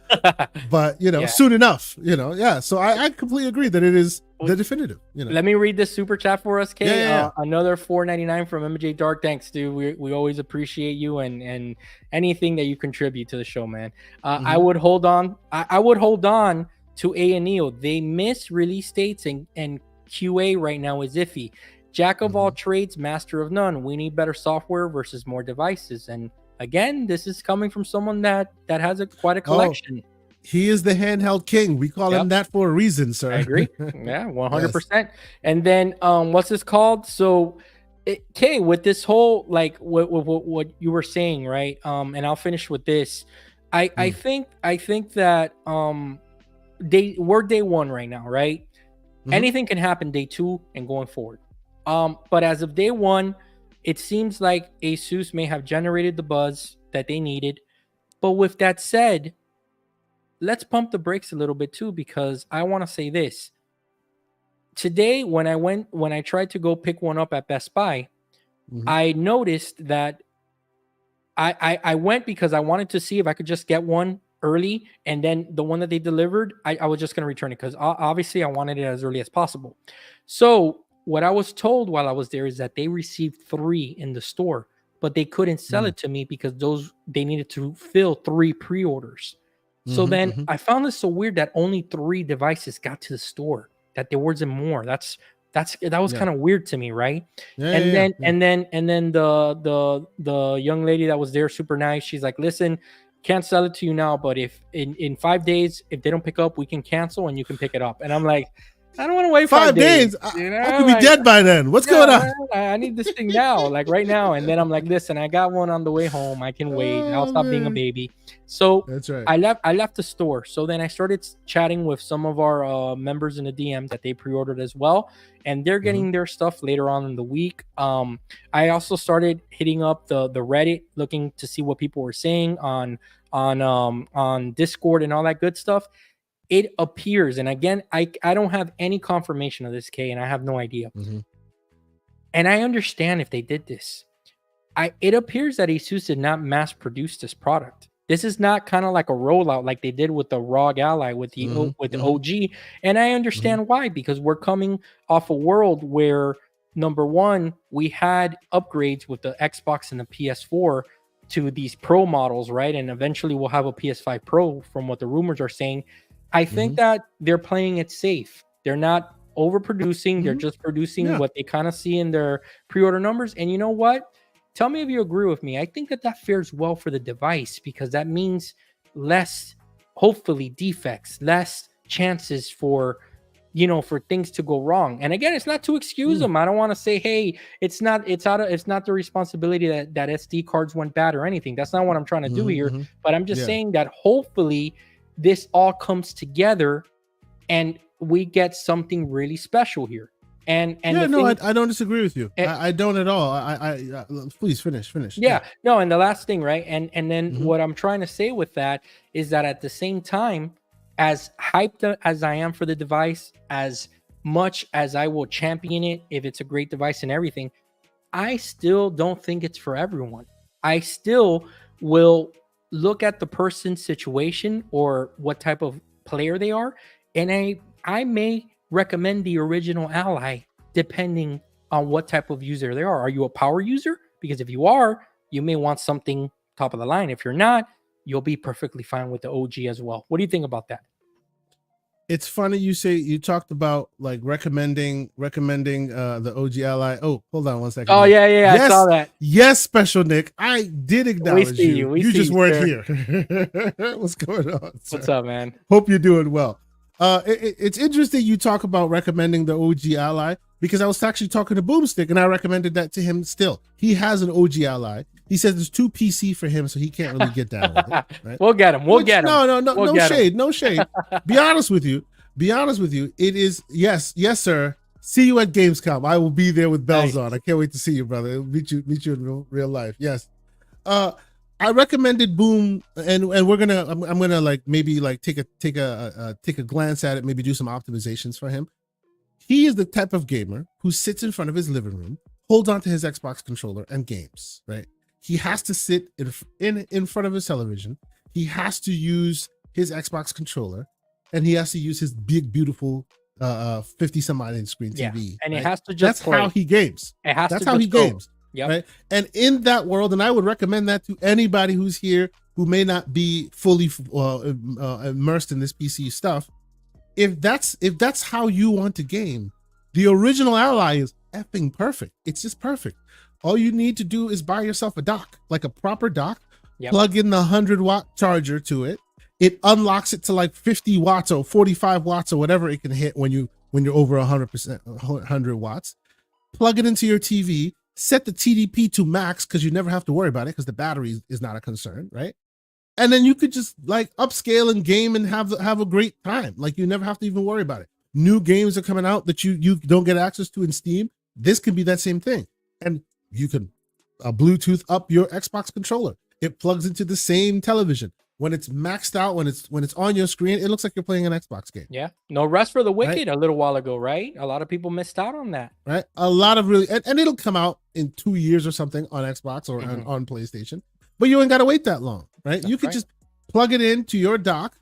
but Yeah. soon enough, yeah. So I completely agree that it is the definitive. Let me read this super chat for us, Kay. Yeah. Another $4.99 from MJ Dark. Thanks, dude. We always appreciate you and anything that you contribute to the show, man. I Mhm. would hold on. I would hold on to A&E. They miss release dates, and QA right now is iffy. Jack of all Mhm. trades, master of none. We need better software versus more devices. And again, this is coming from someone that has quite a Oh, collection. he is the handheld king. We call Yep. him that for a reason, I sir. agree. Yeah, Yes. 100%. And then what's this called? So okay, with this whole like what you were saying, right? And I'll finish with this. Mm. I think that we're day 1 right now, right? Mhm. Anything can happen day 2 and going forward. But as of day 1, it seems like Asus may have generated the buzz that they needed. But with that said, let's pump the brakes a little bit too, because I want to say this. today when I tried to go pick one up at Best Buy, Mhm. I noticed that I went because I wanted to see if I could just get one early, and then the one that they delivered, I was just going to return it because obviously I wanted it as early as possible. So what I was told while I was there is that they received 3 in the store, but they couldn't sell Mm. it to me because they needed to fill 3 pre-orders. So Mhm, then mhm. I found this so weird that only 3 devices got to the store, that there wasn't more. That was Yeah. kind of weird to me, right? Yeah, And yeah, then yeah. and then the young lady that was there, super nice, she's like, listen, can't sell it to you now, but if in 5 days, if they don't pick up, we can cancel and you can pick it up. And I'm like, I don't want to wait 5 5 days, days. you I know, could be like, dead by then. What's going yeah, on? man, I need this thing now, like right now. And then I'm like, listen, I got one on the way home. I can wait. I'll Oh, stop being a man. baby. So That's right. I left the store. So then I started chatting with some of our members in the DM that they pre-ordered as well, and they're getting their stuff later on in the week. I also started hitting up the Reddit, looking to see what people were saying on Discord and all that good stuff. It appears, and again, I don't have any confirmation of this, K, and I have no idea. Mhm. And I understand if they did this. It appears that Asus did not mass produce this product. This is not kind of like a rollout like they did with the ROG Ally with the Mhm, with the mhm. OG. And I Mhm. understand why, because we're coming off a world where number one, we had upgrades with the Xbox and the PS4 to these Pro models, right? And eventually we'll have a PS5 Pro from what the rumors are saying. I think Mhm. that they're playing it safe. They're not overproducing. They're Mhm. just producing Yeah. what they kind of see in their pre-order numbers. And you know what? Tell me if you agree with me. I think that that fares well for the device because that means less, hopefully, defects, less chances for, for things to go wrong. And again, it's not to excuse Mm. them. I don't want to say, hey, it's not the responsibility that SD cards went bad or anything. That's not what I'm trying to do Mhm, here. mhm. But I'm just Yeah. saying that hopefully this all comes together and we get something really special here. And Yeah, the no, thing, I don't disagree with you. eh, I don't at all. Please finish. yeah, no, and the last thing, right? And then Mhm. what I'm trying to say with that is that at the same time, as hyped as I am for the device, as much as I will champion it if it's a great device and everything, I still don't think it's for everyone. I still will look at the person's situation or what type of player they are, and I may recommend the original Ally depending on what type of user they are. Are you a power user? Because if you are, you may want something top of the line. If you're not, you'll be perfectly fine with the OG as well. What do you think about that? It's funny you talked about like recommending the OG Ally. Oh, hold on one second. Oh Nick. yeah, yeah, I saw that. Yes, Special Nick. I did acknowledge see you. you. We You see just you, weren't sir. here. What's going on, sir? What's up, man? Hope you're doing well. It's interesting you talk about recommending the OG Ally because I was actually talking to Boomstick and I recommended that to him still. He has an OG Ally. He says there's too PC for him, so he can't really get down with it. Right? We'll get him. We'll get him. No We'll get him. shade. No shade. Be honest with you. It is yes, sir. See you at Gamescom. I will be there with bells Nice. on. I can't wait to see you, brother. Meet you in real life. Yes. I recommended Boom, and I'm gonna like maybe like take a glance at it, maybe do some optimizations for him. He is the type of gamer who sits in front of his living room, holds onto his Xbox controller, and games. Right? He has to sit in front of his television. He has to use his Xbox controller, and he has to use his big, beautiful 50 some odd inch screen TV. And right? it has to just That's play. how he games. That's how he games. Yep. Right. And in that world, and I would recommend that to anybody who's here who may not be fully immersed in this PC stuff. If that's how you want to game, the original Ally is effing perfect. It's just perfect. All you need to do is buy yourself a dock, like a proper dock, plug in the 100-watt charger to it. It unlocks it to like 50 watts or 45 watts or whatever it can hit when you're over 100 watts. Plug it into your TV. Set the TDP to max because you never have to worry about it because the battery is not a concern, right? And then you could just like upscale and game and have a great time. Like you never have to even worry about it. New games are coming out that you don't get access to in Steam. This can be that same thing. And you can Bluetooth up your Xbox controller. It plugs into the same television. when it's maxed out, when it's on your screen, it looks like you're playing an Xbox game. Yeah. No Rest for the Wicked a little while ago, right? A lot of people missed out on that. Right. A lot of really, and it'll come out in 2 years or something on Xbox or on PlayStation, but you ain't got to wait that long, right? That's you could right. just plug it into your dock,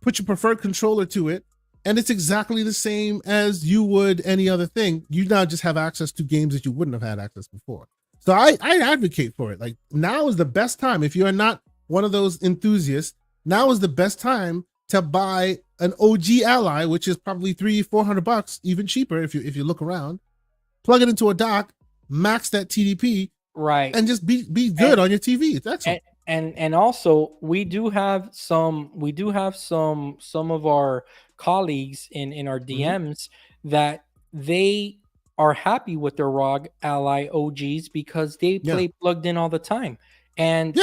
put your preferred controller to it, and it's exactly the same as you would any other thing. You now just have access to games that you wouldn't have had access before. So I advocate for it. Like, now is the best time. If you are not one of those enthusiasts, now is the best time to buy an OG Ally, which is probably $300-400, even cheaper if you look around. Plug it into a dock, max that TDP, right, and just be good on your TV. It's excellent. And also we do have some of our colleagues in our DMs that they are happy with their ROG Ally OGs because they play plugged in all the time, and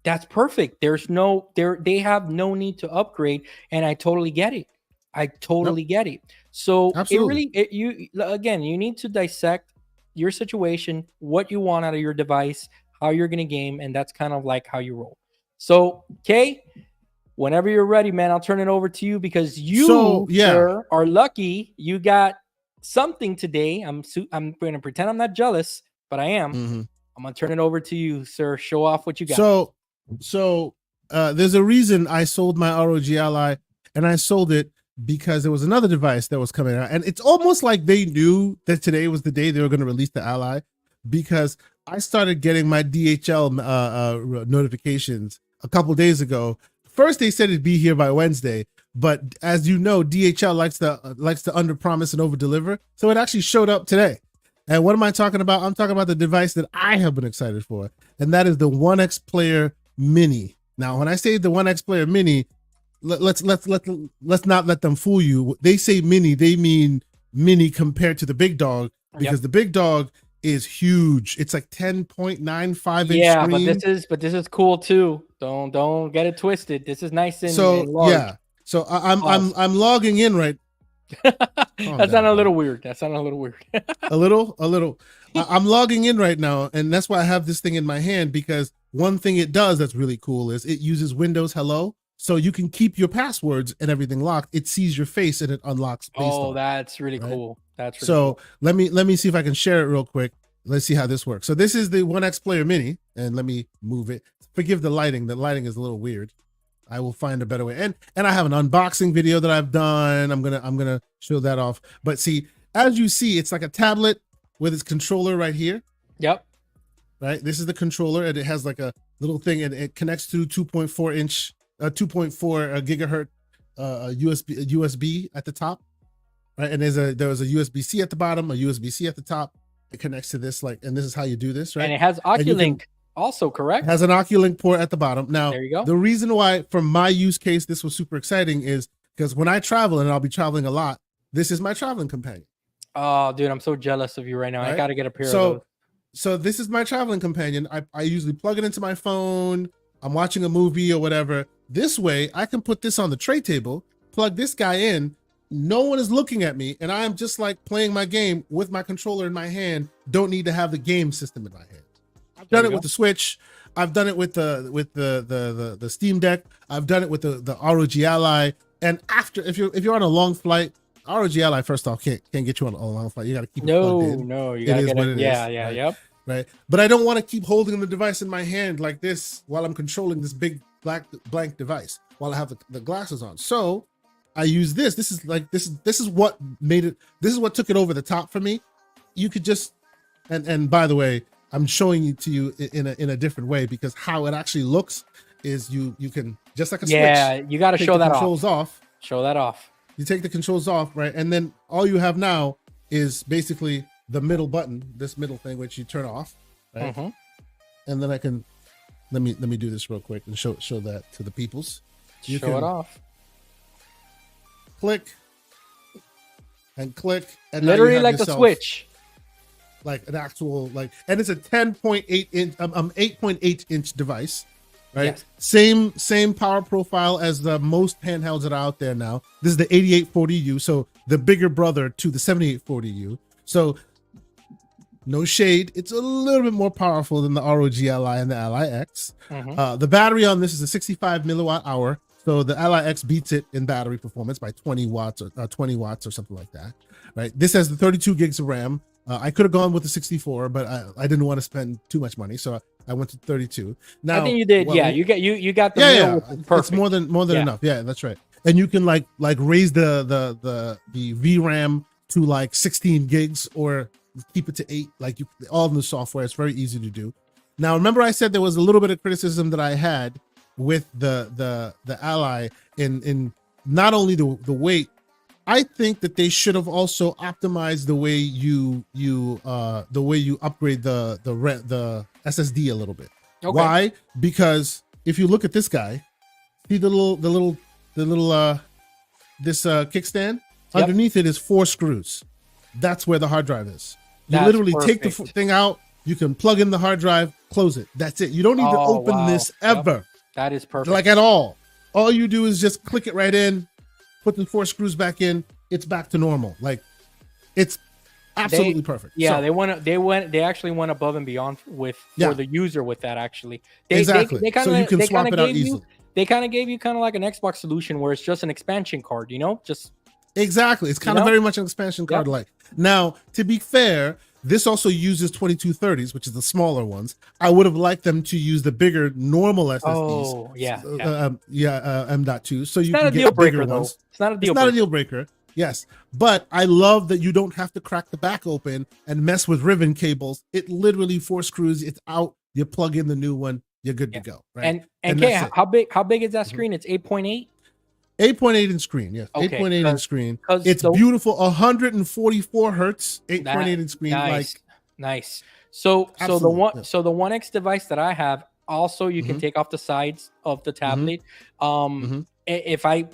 that's perfect. They have no need to upgrade, and I totally get it. Get it. So you need to dissect your situation, what you want out of your device, how you're gonna game, and that's kind of like how you roll. So, Kay, whenever you're ready, man, I'll turn it over to you because sir, are lucky you got something today. I'm going to pretend I'm not jealous, but I am. I'm going to turn it over to you, sir. Show off what you got. So there's a reason I sold my ROG Ally, and I sold it because there was another device that was coming out, and it's almost like they knew that today was the day they were going to release the Ally, because I started getting my DHL notifications a couple days ago. First, they said it'd be here by Wednesday, but as you know, DHL likes to under promise and over deliver. So it actually showed up today. And what am I talking about? I'm talking about the device that I have been excited for, and that is the One X Player Mini. Now, when I say the One X Player Mini, let's not let them fool you. They say mini, they mean mini compared to the big dog, because the big dog is huge. It's like 10.95 inch yeah screen. but this is cool too. Don't get it twisted. This is nice and large. So I'm logging in right. That sounded a little weird. a little. I'm logging in right now, and that's why I have this thing in my hand, because one thing it does that's really cool is it uses Windows Hello, so you can keep your passwords and everything locked. It sees your face and it unlocks. That's really cool. That's really cool. Let me see if I can share it real quick. Let's see how this works. So this is the One X Player Mini, and let me move it. Forgive the lighting. The lighting is a little weird. I will find a better way. And I have an unboxing video that I've done. I'm gonna show that off. But see, as you see, it's like a tablet with its controller right here. Yep. Right. This is the controller, and it has like a little thing, and it connects to 2.4 gigahertz USB at the top. Right. And there was a USB-C at the bottom, a USB-C at the top. It connects to this, and this is how you do this, right? And it has Oculink also, correct? It has an Oculink port at the bottom. Now, there you go. The reason why, from my use case, this was super exciting is because when I travel, and I'll be traveling a lot, this is my traveling companion. Oh, dude, I'm so jealous of you right now. Right? I got to get a pair of those. So this is my traveling companion. I usually plug it into my phone. I'm watching a movie or whatever. This way, I can put this on the tray table, plug this guy in. No one is looking at me, and I am just like playing my game with my controller in my hand. Don't need to have the game system in my hand. I've done it with the Switch. I've done it with the Steam Deck. I've done it with the ROG Ally. And after, if you're on a long flight, ROG Ally, first off, can't get you on a long flight. You got to keep it plugged in. No, you got to get it. Yep. Right. But I don't want to keep holding the device in my hand like this while I'm controlling this big blank device while I have the glasses on. So I use this. This is what made it. This is what took it over the top for me. You could just, and by the way, I'm showing it to you in a different way, because how it actually looks is you can, just like a switch. Yeah, you got to show that controls off. Show that off. You take the controls off, right? And then all you have now is basically the middle button, this middle thing, which you turn off, right? And then I can, let me do this real quick and show that to the peoples. You show it off. Click and click, and literally like the Switch, like an actual and it's a 10.8 inch 8.8 inch device, right? Yes. Same power profile as the most handhelds that are out there now. This is the 8840U, so the bigger brother to the 7840U. So no shade, it's a little bit more powerful than the ROG Ally and the Ally X. Mhm. The battery on this is a 65 milliwatt hour. So the Ally X beats it in battery performance by 20 watts or 20 watts or something like that, right? This has the 32 gigs of RAM. I could have gone with the 64, but I didn't want to spend too much money, so I went to 32. Now I think you did. well, Yeah, you got the yeah, middle, yeah, which is it's perfect. more than Yeah. enough. Yeah, that's right. And you can like raise the VRAM to like 16 gigs or keep it to 8, like you all in the software. It's very easy to do. Now remember I said there was a little bit of criticism that I had with the Ally in not only the weight. I think that they should have also optimized the way you upgrade the SSD a little bit. Okay. Why? Because if you look at this guy, see the little this kickstand, Yep. underneath it is 4 screws. That's where the hard drive is. You That's literally take the perfect. thing out, you can plug in the hard drive, close it. That's it. You don't need to Oh, open wow. this Yep. ever, That is perfect. like at all. All you do is just click it right in, put the 4 screws back in, it's back to normal. Like it's absolutely perfect. Yeah, So, they actually went above and beyond with Yeah. for the user with that actually. exactly. So you can swap it out gave easily. they kind of gave you kind of like an Xbox solution where it's just an expansion card, just Exactly. It's kind of know? very much an expansion card like. Now, to be fair, this also uses 2230s, which is the smaller ones. I would have liked them to use the bigger normal SSDs. Oh, yeah. M.2. So It's you not can a get deal bigger breaker though. ones. It's not a It's deal not a breaker. deal breaker. Yes. But I love that you don't have to crack the back open and mess with ribbon cables. It literally 4 screws, it's out. You plug in the new one, you're good to go. Right. And And Kay, that's it. how big is that Mhm. screen? It's 8.8. 8.8 inch screen, yes. Okay, 8.8 inch screen. 'cause It's the- beautiful. 144 hertz, 8.8 inch screen. Nice, Like nice. So the Absolutely, one yeah. so the One X device that I have also you can Mhm. take off the sides of the tablet. Mhm. If I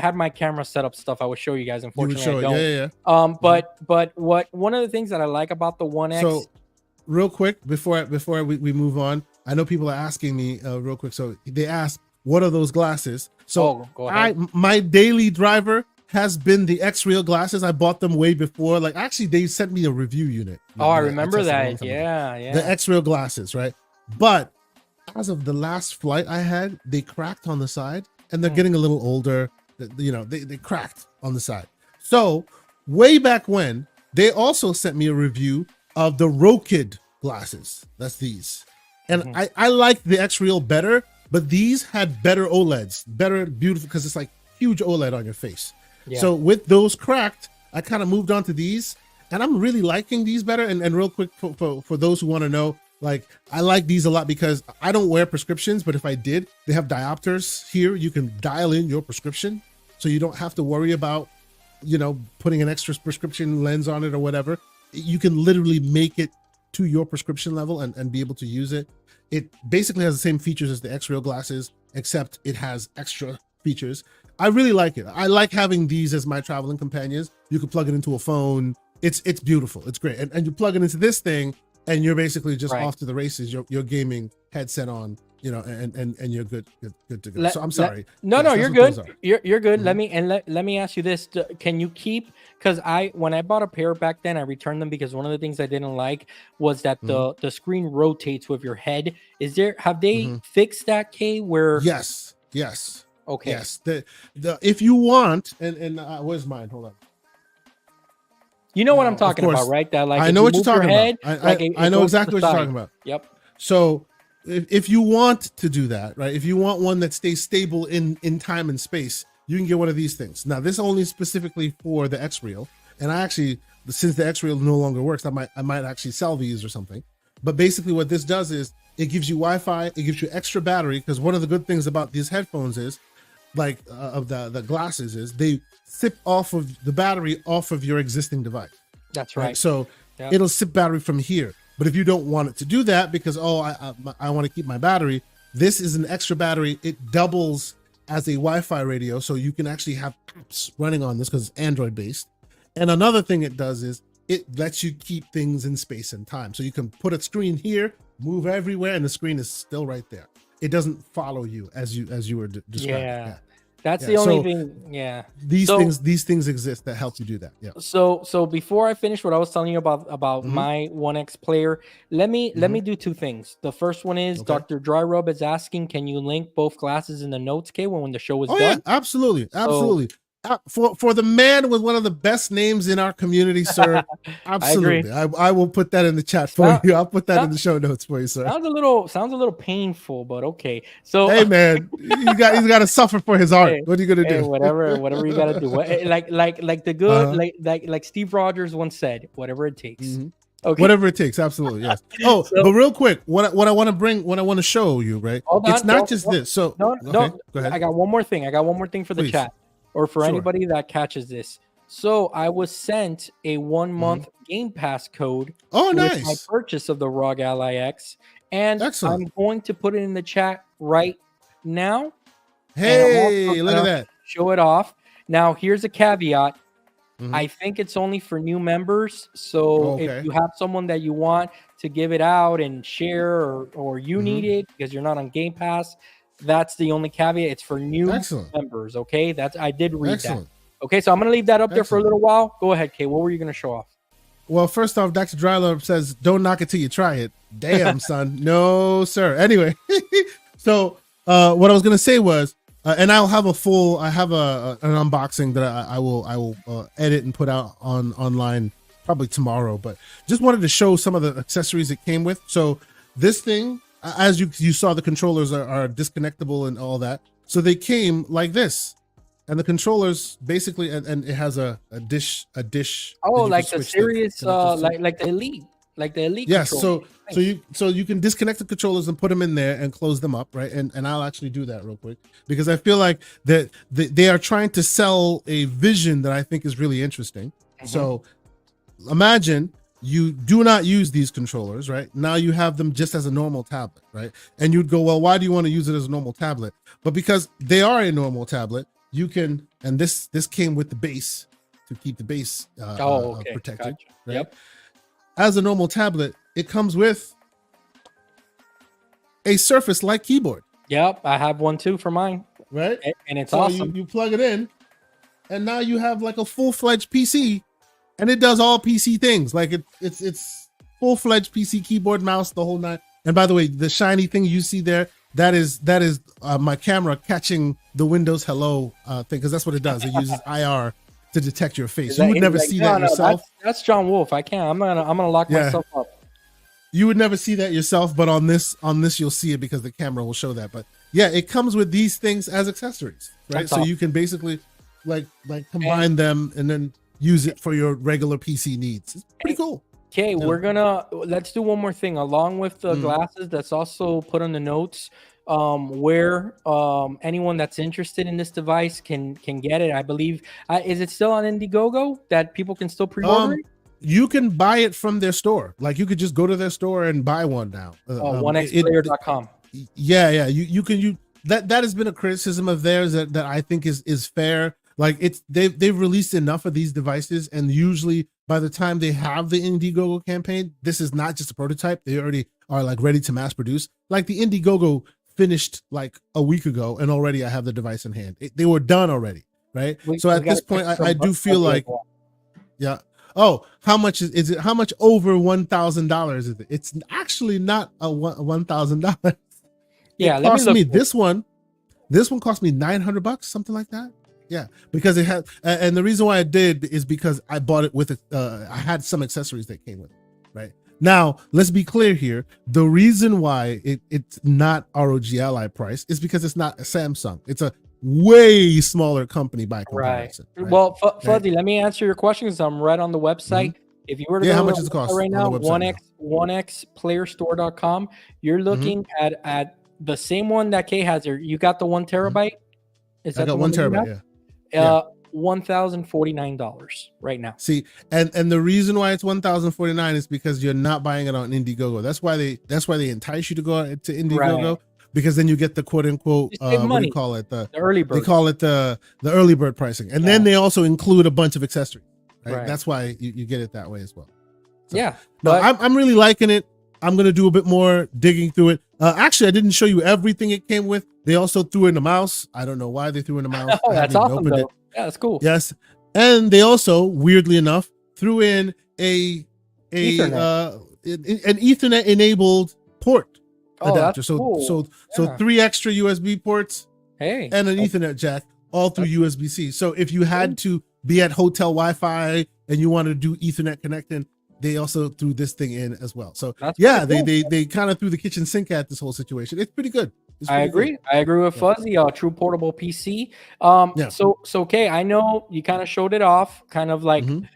had my camera set up stuff, I would show you guys. You would Unfortunately, show I it. don't. Yeah, yeah, yeah. But what one of the things that I like about the One X. So, real quick, before we move on, I know people are asking me real quick. So they ask, "What are those glasses?" So Go ahead. my daily driver has been the X-Real glasses. I bought them way before. Like actually, they sent me a review unit. Oh, I that remember tested a long that. time ago. Yeah. The X-Real glasses, right? But as of the last flight I had, they cracked on the side, and they're Hmm. getting a little older. They cracked on the side. So way back when, they also sent me a review of the Rokid glasses. That's these, and Mhm. I liked the X-Real better, but these had better OLEDs, better beautiful because it's like huge OLED on your face. Yeah. So with those cracked, I kind of moved on to these, and I'm really liking these better. And real quick for those who want to know, like I like these a lot because I don't wear prescriptions, but if I did, they have diopters here. You can dial in your prescription, so you don't have to worry about putting an extra prescription lens on it or whatever. You can literally make it to your prescription level and be able to use it. It basically has the same features as the X-Real glasses, except it has extra features. I really like it. I like having these as my traveling companions. You can plug it into a phone. It's beautiful. It's great. And you plug it into this thing, and you're basically just Right. off to the races. Your gaming headset on, and you're good to go. So I'm sorry. No, Yes, no, that's you're what those good. are. You're good. Mhm. Let me ask you this: can you keep? Because when I bought a pair back then, I returned them because one of the things I didn't like was that the screen rotates with your head. Have they Mhm. fixed that, Kay? Where Yes. okay, Yes. The if you want, and where's mine? Hold on. you know what I'm Of talking course. about, right? That like I if know you what you're move your talking head, about. like I it know goes to exactly the what you're side. talking about. Yep. So if you want to do that, right? If you want one that stays stable in time and space, you can get one of these things. Now, this only specifically for the X-Real, and I actually, since the X-Real no longer works, I might actually sell these or something. But basically, what this does is it gives you Wi-Fi, it gives you extra battery. Because one of the good things about these headphones is, like of the glasses, is they sip off of the battery off of your existing device. That's Right. right. So Yep. it'll sip battery from here. But if you don't want it to do that because I want to keep my battery, this is an extra battery. It doubles as a Wi-Fi radio, so you can actually have apps running on this because it's Android based. And another thing it does is it lets you keep things in space and time. So you can put a screen here, move everywhere, and the screen is still right there. It doesn't follow you as you were describing. Yeah. That's Yeah, the only so thing. Yeah. these So things exist that help you do that. Yeah. so before I finish what I was telling you about Hmm. my 1X player, let me do two things. The first one is Okay. Dr. Dry Rub is asking, can you link both glasses in the notes, K, when the show is Oh yeah, done? absolutely, So absolutely. For the man with one of the best names in our community, sir. I agree. Absolutely, I will put that in the chat for Sound, you. I'll put that in sound, the show notes for you, sir. sounds a little painful, but okay. So Hey man, he's got to suffer for his art. hey, What are you gonna hey, do? whatever you gotta do. Like the good, Uh-huh. like Steve Rogers once said, whatever it takes. Mhm. Okay. Whatever it takes, absolutely, yes. Oh, So but real quick, what I want to bring, what I want to show you, right? hold It's on, not just this. So no, okay, no. go ahead, I got one more thing. For the please. chat or for Sure. anybody that catches this. So I was sent a 1 Mhm. month Game Pass code Oh, with my nice, purchase of the ROG Ally X, and excellent. I'm going to put it in the chat right now. And I'm also Hey, look at gonna that. show it off. Now, here's a caveat. Mhm. I think it's only for new members. So if Okay. you have someone that you want to give it out and share, or you need Mhm. it because you're not on Game Pass, that's the only caveat. It's for new Excellent, members. Okay. I did read excellent, that. Okay. So I'm going to leave that up there for a excellent. little while. Go ahead, Kay. What were you going to show off? Well, first off, Dr. Dryler says, "Don't knock it till you try it." Damn, son. No, sir. Anyway, so what I was gonna say was, and I'll have I have an unboxing that I will edit and put out online probably tomorrow. But just wanted to show some of the accessories it came with. So this thing, as you saw, the controllers are disconnectable and all that. So they came like this. And the controllers basically, and it has a dish. Oh, that you like can the switch serious, connectors to. like the elite. Yes, controller. so you can disconnect the controllers and put them in there and close them up, right? And I'll actually do that real quick because I feel like that they are trying to sell a vision that I think is really interesting. Mhm. So imagine you do not use these controllers, right? Now you have them just as a normal tablet, right? And you'd go, well, why do you want to use it as a normal tablet? But because they are a normal tablet, you can, and this came with the base to keep the base Okay. protected, Gotcha. right? Yep. As a normal tablet, it comes with a Surface-like keyboard, Yep. I have one too for mine, right? and it's So awesome. you plug it in, and now you have like a full-fledged PC, and it does all PC things. Like it's full-fledged PC keyboard, mouse, the whole nine. And by the way, the shiny thing you see there, that is my camera catching the Windows Hello thing, because that's what it does. It uses IR to detect your face. You would never see that yourself. That's John Wolf. I can't. I'm gonna lock Yeah. myself up. You would never see that yourself, but on this you'll see it because the camera will show that. But yeah, it comes with these things as accessories, right? That's So awesome. you can basically like combine them and then use it for your regular PC needs. It's pretty cool. Okay, Yeah. let's do one more thing along with the glasses. That's also put on the notes. Where anyone that's interested in this device can get it. I believe is it still on Indiegogo that people can still pre-order it? You can buy it from their store. Like you could just go to their store and buy one now. 1xplayer.com. Yeah. You can that has been a criticism of theirs that I think is fair. Like they've released enough of these devices, and usually by the time they have the Indiegogo campaign, this is not just a prototype. They already are like ready to mass produce. Like the Indiegogo finished like a week ago, and already I have the device in hand. They were done already, right? So at this point, I do feel like, yeah. Oh, how much is it? How much over $1,000 is it? It's actually not a $1,000. Yeah, It let me cost look. me this one. This one cost me $900, something like that. Yeah, because it had, and the reason why I did is because I bought it with I had some accessories that came with it, right? Now, let's be clear here. The reason why it's not ROG Ally price is because it's not a Samsung. It's a way smaller company by comparison. Right. Well, Fuzzy, let me answer your question because I'm right on the website. If you were to Yeah, go how to much the does it cost website right on now, the website 1xplayerstore.com, you're looking at the same one that Kay has here. You got the 1 terabyte? Is that I got the 1 one that you terabyte, have? yeah. $1,049 right now. See, and the reason why it's $1,049 is because you're not buying it on Indiegogo. That's why they entice you to go to Indiegogo, Right. because then you get the quote unquote You save what do money. you call it? The early bird. They call it the early bird pricing, and then they also include a bunch of accessories. Right? That's why you get it that way as well. So, yeah, no, but I'm really liking it. I'm gonna do a bit more digging through it. Actually, I didn't show you everything it came with. They also threw in a mouse. I don't know why they threw in a mouse. Oh, I that's haven't even awesome opened though. it. Yeah, that's cool. Yes, and they also, weirdly enough, threw in a Ethernet. an Ethernet enabled port Oh, adapter. that's So cool. so Yeah. 3 extra USB ports Hey. and an Ethernet jack, all through USB-C. So if you had to be at hotel Wi-Fi and you wanted to do Ethernet connecting, they also threw this thing in as well. So That's yeah, pretty cool. they kind of threw the kitchen sink at this whole situation. It's pretty good. It's I pretty good. agree. I agree with Yeah. Fuzzy. True portable PC. Yeah. So okay. I know you kind of showed it off. Kind of like, Mhm.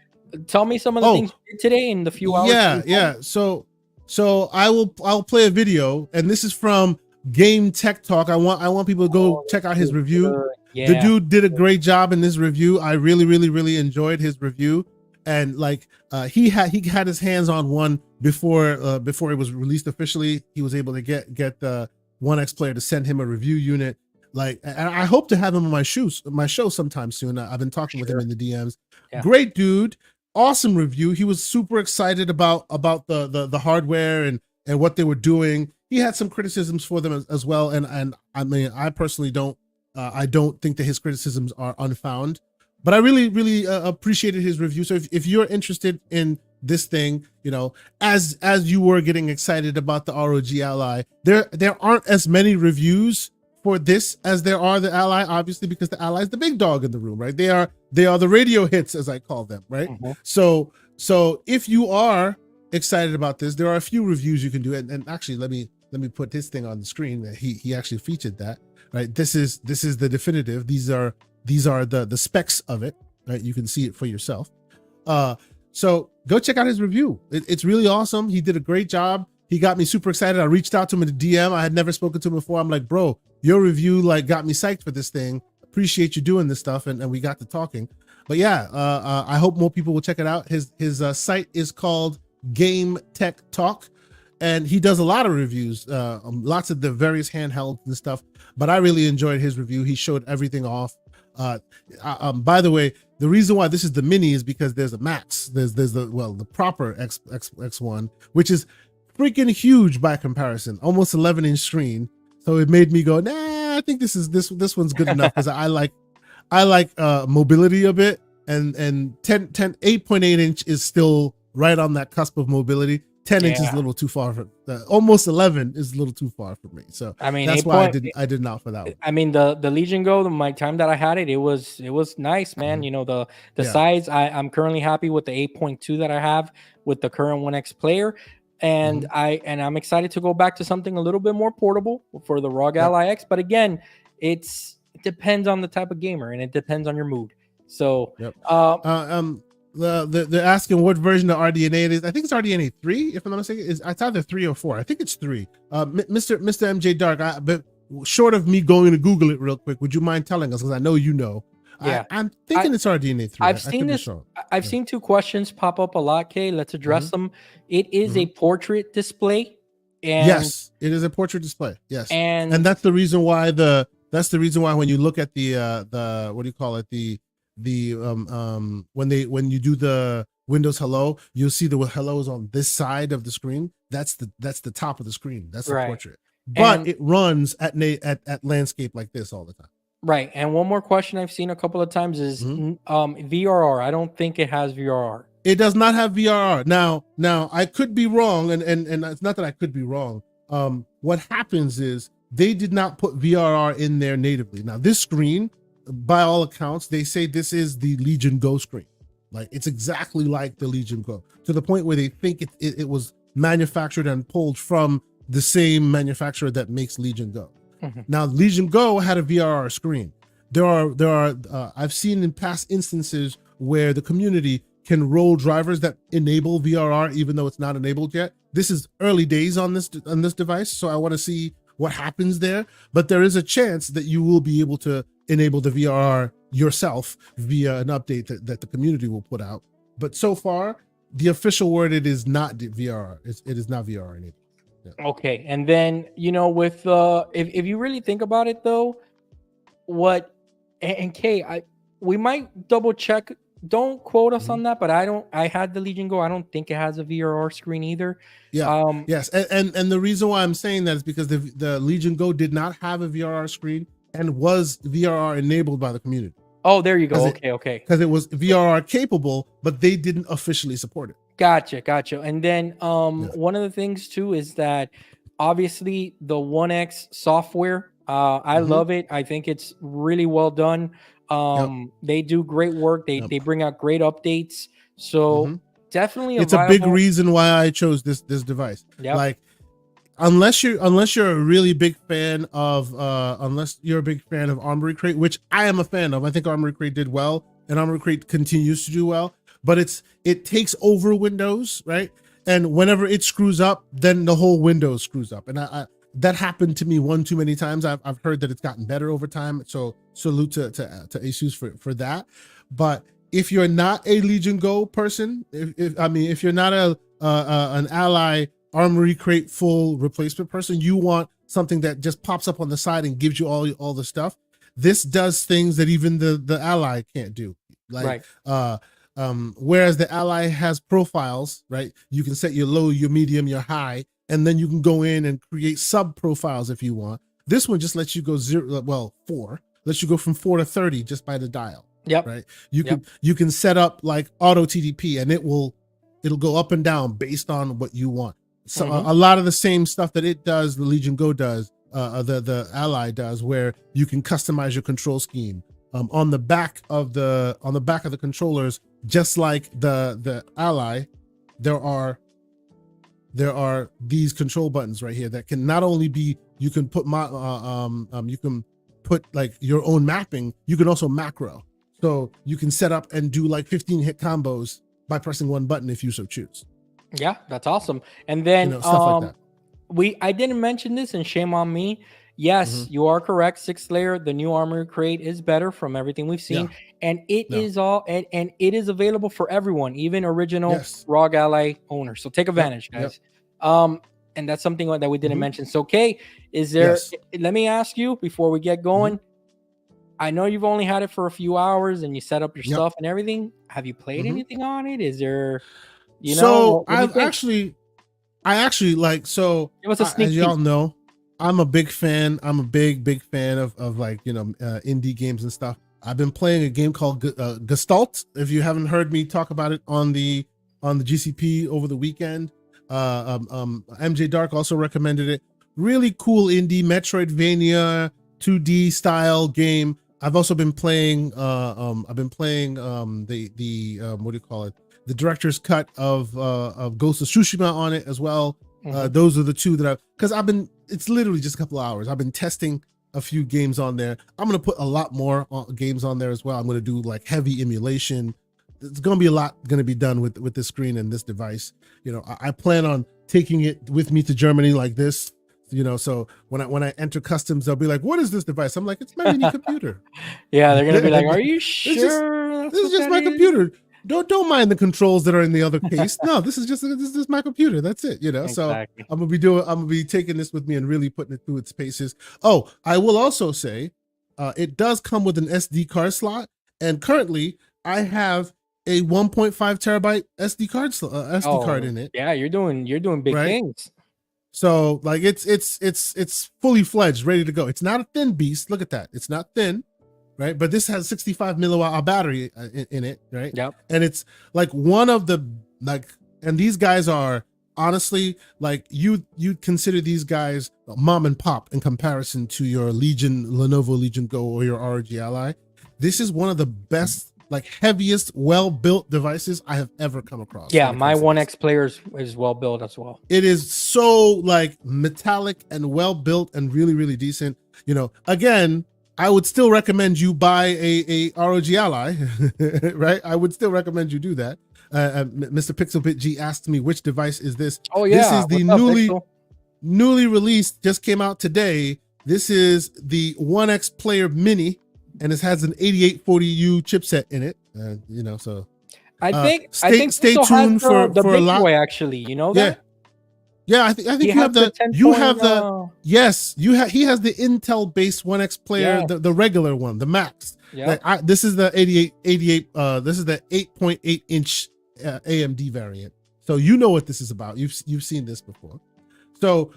tell me some of the Oh, things you did today in the few hours. yeah, yeah. So I'll play a video, and this is from Game Tech Talk. I want people to go check out his review. Yeah. The dude did a great job in this review. I really enjoyed his review, and like he had his hands on one before it was released officially. He was able to get the One X player to send him a review unit. Like, and I hope to have him on my show sometime soon. I've been talking with him in the DMs. Yeah. Great dude, awesome review. He was super excited about the hardware and what they were doing. He had some criticisms for them as well, and I mean, I personally don't think that his criticisms are unfound, but I really appreciated his review. So if you're interested in this thing, you know, as you were getting excited about the ROG Ally, there aren't as many reviews for this as there are the Ally, obviously, because the Ally is the big dog in the room, right? They are the radio hits, as I call them, right? Mhm. So if you are excited about this, there are a few reviews you can do. And actually, let me put this thing on the screen. That he actually featured that, right? This is the definitive. These are the specs of it, right? You can see it for yourself. So go check out his review. It's really awesome. He did a great job. He got me super excited. I reached out to him in the DM. I had never spoken to him before. I'm like, bro, your review like got me psyched for this thing. Appreciate you doing this stuff, and we got to talking. But yeah, I hope more people will check it out. His site is called Game Tech Talk, and he does a lot of reviews, lots of the various handhelds and stuff. But I really enjoyed his review. He showed everything off. By the way, the reason why this is the mini is because there's a max. There's the proper X1, which is freaking huge by comparison, almost 11-inch screen. So it made me go, nah, I think this one's good enough, because I like mobility a bit, and 8.8 inch is still right on that cusp of mobility. 10 inch is a little too far for almost 11 is a little too far for me. So I mean, that's why I did not for that one. I mean, the Legion Go, my time that I had it, it was nice, man. You know, the size, I'm currently happy with the 8.2 that I have with the current One X player. And I'm excited to go back to something a little bit more portable for the ROG Ally X. But again, it depends on the type of gamer, and it depends on your mood. So they're asking what version of RDNA it is. I think it's RDNA 3, if I'm not mistaken. It's either 3 or 4. I think it's 3. Mr. MJ Dark, but short of me going to Google it real quick, would you mind telling us? Because I know you know. Yeah, I'm thinking it's RDNA 3. I've seen this. I've seen two questions pop up a lot. Okay, let's address them. It is a portrait display. And yes, it is a portrait display. Yes, and that's the reason why when you look at the what do you call it, when you do the Windows Hello, you'll see the hello is on this side of the screen. That's the top of the screen. That's the portrait. But it runs at landscape like this all the time. Right. And one more question I've seen a couple of times is VRR. I don't think it has VRR. It does not have VRR. Now I could be wrong, and it's not that I could be wrong. What happens is they did not put VRR in there natively. Now this screen, by all accounts, they say this is the Legion Go screen. Like, it's exactly like the Legion Go, to the point where they think it was manufactured and pulled from the same manufacturer that makes Legion Go. Now, Legion Go had a VRR screen. There are I've seen in past instances where the community can roll drivers that enable VRR even though it's not enabled yet. This is early days on this device, so I want to see what happens there. But there is a chance that you will be able to enable the VRR yourself via an update that the community will put out. But so far, the official word, it is not VRR. It is not VRR enabled. Yeah. Okay, and then with if you really think about it though, we might double check don't quote us Mhm. on that, but I had the Legion Go. I don't think it has a VRR screen either. Yeah. Yes. And the reason why I'm saying that is because the Legion Go did not have a VRR screen and was VRR enabled by the community. Oh, there you go. Because Okay. Because it was VRR capable, but they didn't officially support it. Gotcha. And then one of the things too is that obviously the One X software, I Mhm. love it. I think it's really well done. They do great work. They bring out great updates. So Mhm. definitely It's a big reason why I chose this device. Yep. Like, unless you're a really big fan of Armory Crate, which I am a fan of. I think Armory Crate did well, and Armory Crate continues to do well. But it takes over Windows, right? And whenever it screws up, then the whole Windows screws up. And I that happened to me one too many times. I've heard that it's gotten better over time. So salute to ASUS for that. But if you're not a Legion Go person, if you're not an Ally Armory Crate full replacement person, you want something that just pops up on the side and gives you all the stuff. This does things that even the Ally can't do. Like, right. Whereas the Ally has profiles, right? You can set your low, your medium, your high, and then you can go in and create sub profiles if you want. This one just lets you go 4, lets you go from 4 to 30 just by the dial. Yep. Right. You can set up like auto TDP, and it'll go up and down based on what you want. So a lot of the same stuff that it does, the Legion Go does, the Ally does, where you can customize your control scheme. On the back of the controllers, just like the Ally, there are these control buttons right here that can not only be, you can put you can put like your own mapping, you can also macro. So you can set up and do like 15 hit combos by pressing one button if you so choose. Yeah, that's awesome. And then stuff like that. I didn't mention this, and shame on me. Yes, you are correct. 6th layer, the new Armory Crate is better from everything we've seen, and it is it is available for everyone, even original ROG Ally owners. So take advantage, guys. And that's something that we didn't mention. So, Kay, is there? Let me ask you before we get going. I know you've only had it for a few hours, and you set up your stuff and everything. Have you played anything on it? Is there? I actually like, so it was a sneak as y'all know, I'm a big fan. I'm a big fan of like, indie games and stuff. I've been playing a game called Gestalt. If you haven't heard me talk about it on the GCP over the weekend, MJ Dark also recommended it. Really cool indie Metroidvania 2D style game. I've also been playing the what do you call it? The director's cut of Ghost of Tsushima on it as well. Those are the two that it's literally just a couple of hours. I've been testing a few games on there. I'm going to put a lot more games on there as well. I'm going to do like heavy emulation. It's going to be a lot going to be done with this screen and this device. I plan on taking it with me to Germany like this. So when I enter customs, they'll be like, "What is this device?" I'm like, "It's my mini computer." Yeah, they're gonna be like, "Are you sure? This is just my computer. Don't mind the controls that are in the other case. No, this is just my computer. That's it." Exactly. So I'm gonna be taking this with me and really putting it through its paces. Oh, I will also say, it does come with an SD card slot, and currently I have a 1.5 terabyte SD card in it. Yeah, you're doing big things. So like it's fully fledged, ready to go. It's not a thin beast. Look at that. It's not thin, right? But this has 65 milliwatt battery in it, right? Yep. And it's like one of the and these guys are honestly like you'd consider these guys mom and pop in comparison to your Lenovo Legion Go or your ROG Ally. This is one of the best, like heaviest, well-built devices I have ever come across. Yeah, my One X player is well built as well. It is so like metallic and well built and really, really decent. Again, I would still recommend you buy a ROG Ally, right? I would still recommend you do that. Mr. Pixelbit G asked me, which device is this? Oh yeah, this is the newly released, just came out today. This is the One X Player Mini, and it has an 8840U chipset in it. So I think stay tuned for a lot. Boy, actually, you know that? Yeah, I think He you has have the the 10 you point. have the yes, you have he has the Intel based 1X player, Yes. the regular one, the Max. Yeah. Like this is the 88 this is the 8.8 inch AMD variant. So you know what this is about. You've seen this before. So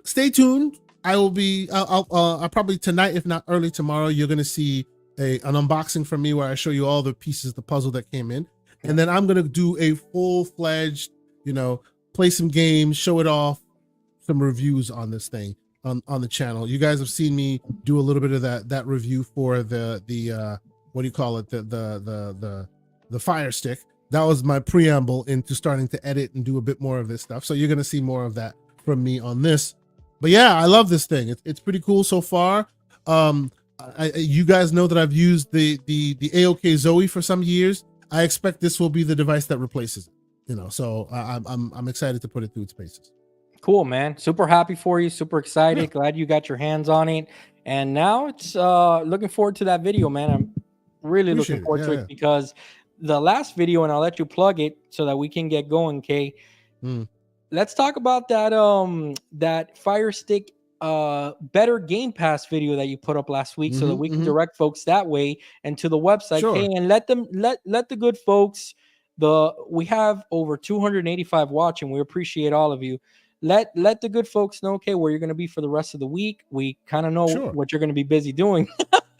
stay tuned. I will be I'll probably tonight, if not early tomorrow, you're gonna see an unboxing from me where I show you all the pieces, the puzzle that came in. And then I'm gonna do a full-fledged, play some games, show it off, some reviews on this thing on the channel. You guys have seen me do a little bit of that review for the what do you call it, the Fire Stick. That was my preamble into starting to edit and do a bit more of this stuff. So you're gonna see more of that from me on this. But yeah, I love this thing. It's pretty cool so far. You guys know that I've used the AOK Zoe for some years. I expect this will be the device that replaces it. So I'm excited to put it through its paces. Cool, man. Super happy for you. Super excited. Yeah. Glad you got your hands on it. And now it's looking forward to that video, man. I'm really looking forward to it because the last video, and I'll let you plug it so that we can get going, Kay. Let's talk about that Fire Stick better Game Pass video that you put up last week, so that we can direct folks that way and to the website. Sure. Kay, and let the good folks, we have over 285 watching. We appreciate all of you. Let the good folks know, okay, where you're going to be for the rest of the week. We kind of know what you're going to be busy doing.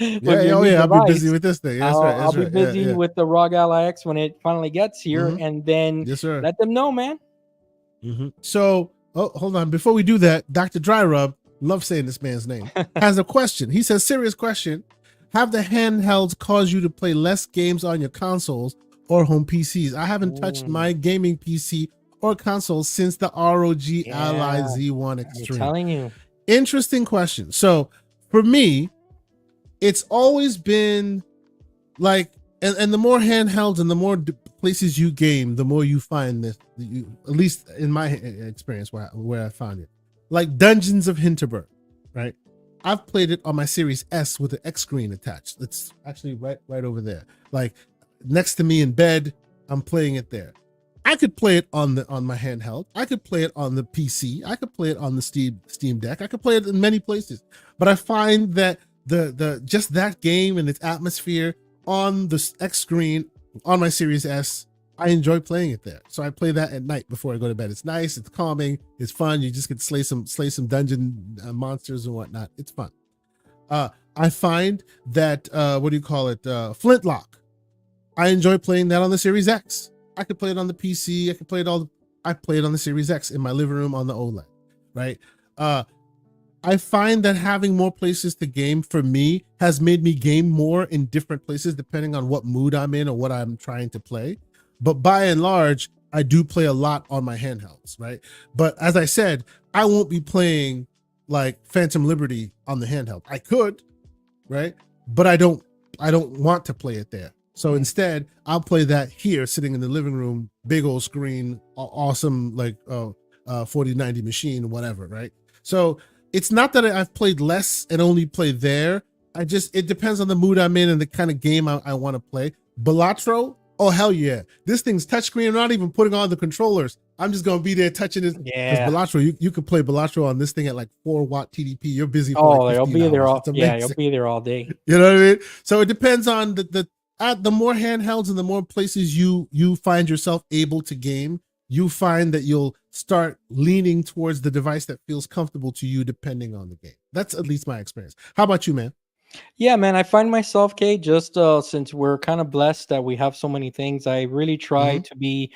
I'll be busy with this thing. I'll be busy with the ROG Ally X when it finally gets here, and then let them know, man. So, hold on. Before we do that, Dr. Dry Rub, love saying this man's name, has a question. He says, serious question. Have the handhelds caused you to play less games on your consoles or home PCs? I haven't touched my gaming PC or console since the ROG Ally Z1 Extreme. I'm telling you. Interesting question. So for me, it's always been like, and the more handhelds and the more places you game, the more you find this, at least in my experience where I found it. Like Dungeons of Hinterberg, right? I've played it on my Series S with the X screen attached. It's actually right over there. Like next to me in bed, I'm playing it there. I could play it on my handheld. I could play it on the PC. I could play it on the Steam Deck. I could play it in many places. But I find that the just that game and its atmosphere on the X screen on my Series S, I enjoy playing it there. So I play that at night before I go to bed. It's nice, it's calming, it's fun. You just get to slay some dungeon monsters and whatnot. It's fun. I find that Flintlock. I enjoy playing that on the Series X. I could play it on the PC. I play it on the Series X in my living room on the OLED, right? I find that having more places to game for me has made me game more in different places depending on what mood I'm in or what I'm trying to play. But by and large, I do play a lot on my handhelds, right? But as I said, I won't be playing like Phantom Liberty on the handheld. I could, right? But I don't want to play it there. So instead, I'll play that here, sitting in the living room, big old screen, awesome, like 4090 machine, whatever, right? So it's not that I've played less and only play there. It depends on the mood I'm in and the kind of game I want to play. Balatro, oh hell yeah! This thing's touchscreen. I'm not even putting on the controllers. I'm just gonna be there touching it. Yeah. Balatro, you could play Balatro on this thing at like 4-watt TDP. You're busy for like 15 you'll be there hours. you'll be there all day. You know what I mean? So it depends on the more handhelds and the more places you find yourself able to game, you find that you'll start leaning towards the device that feels comfortable to you depending on the game. That's at least my experience. How about you, man? Yeah, man, I find myself, Kay, just since we're kind of blessed that we have so many things, I really try to be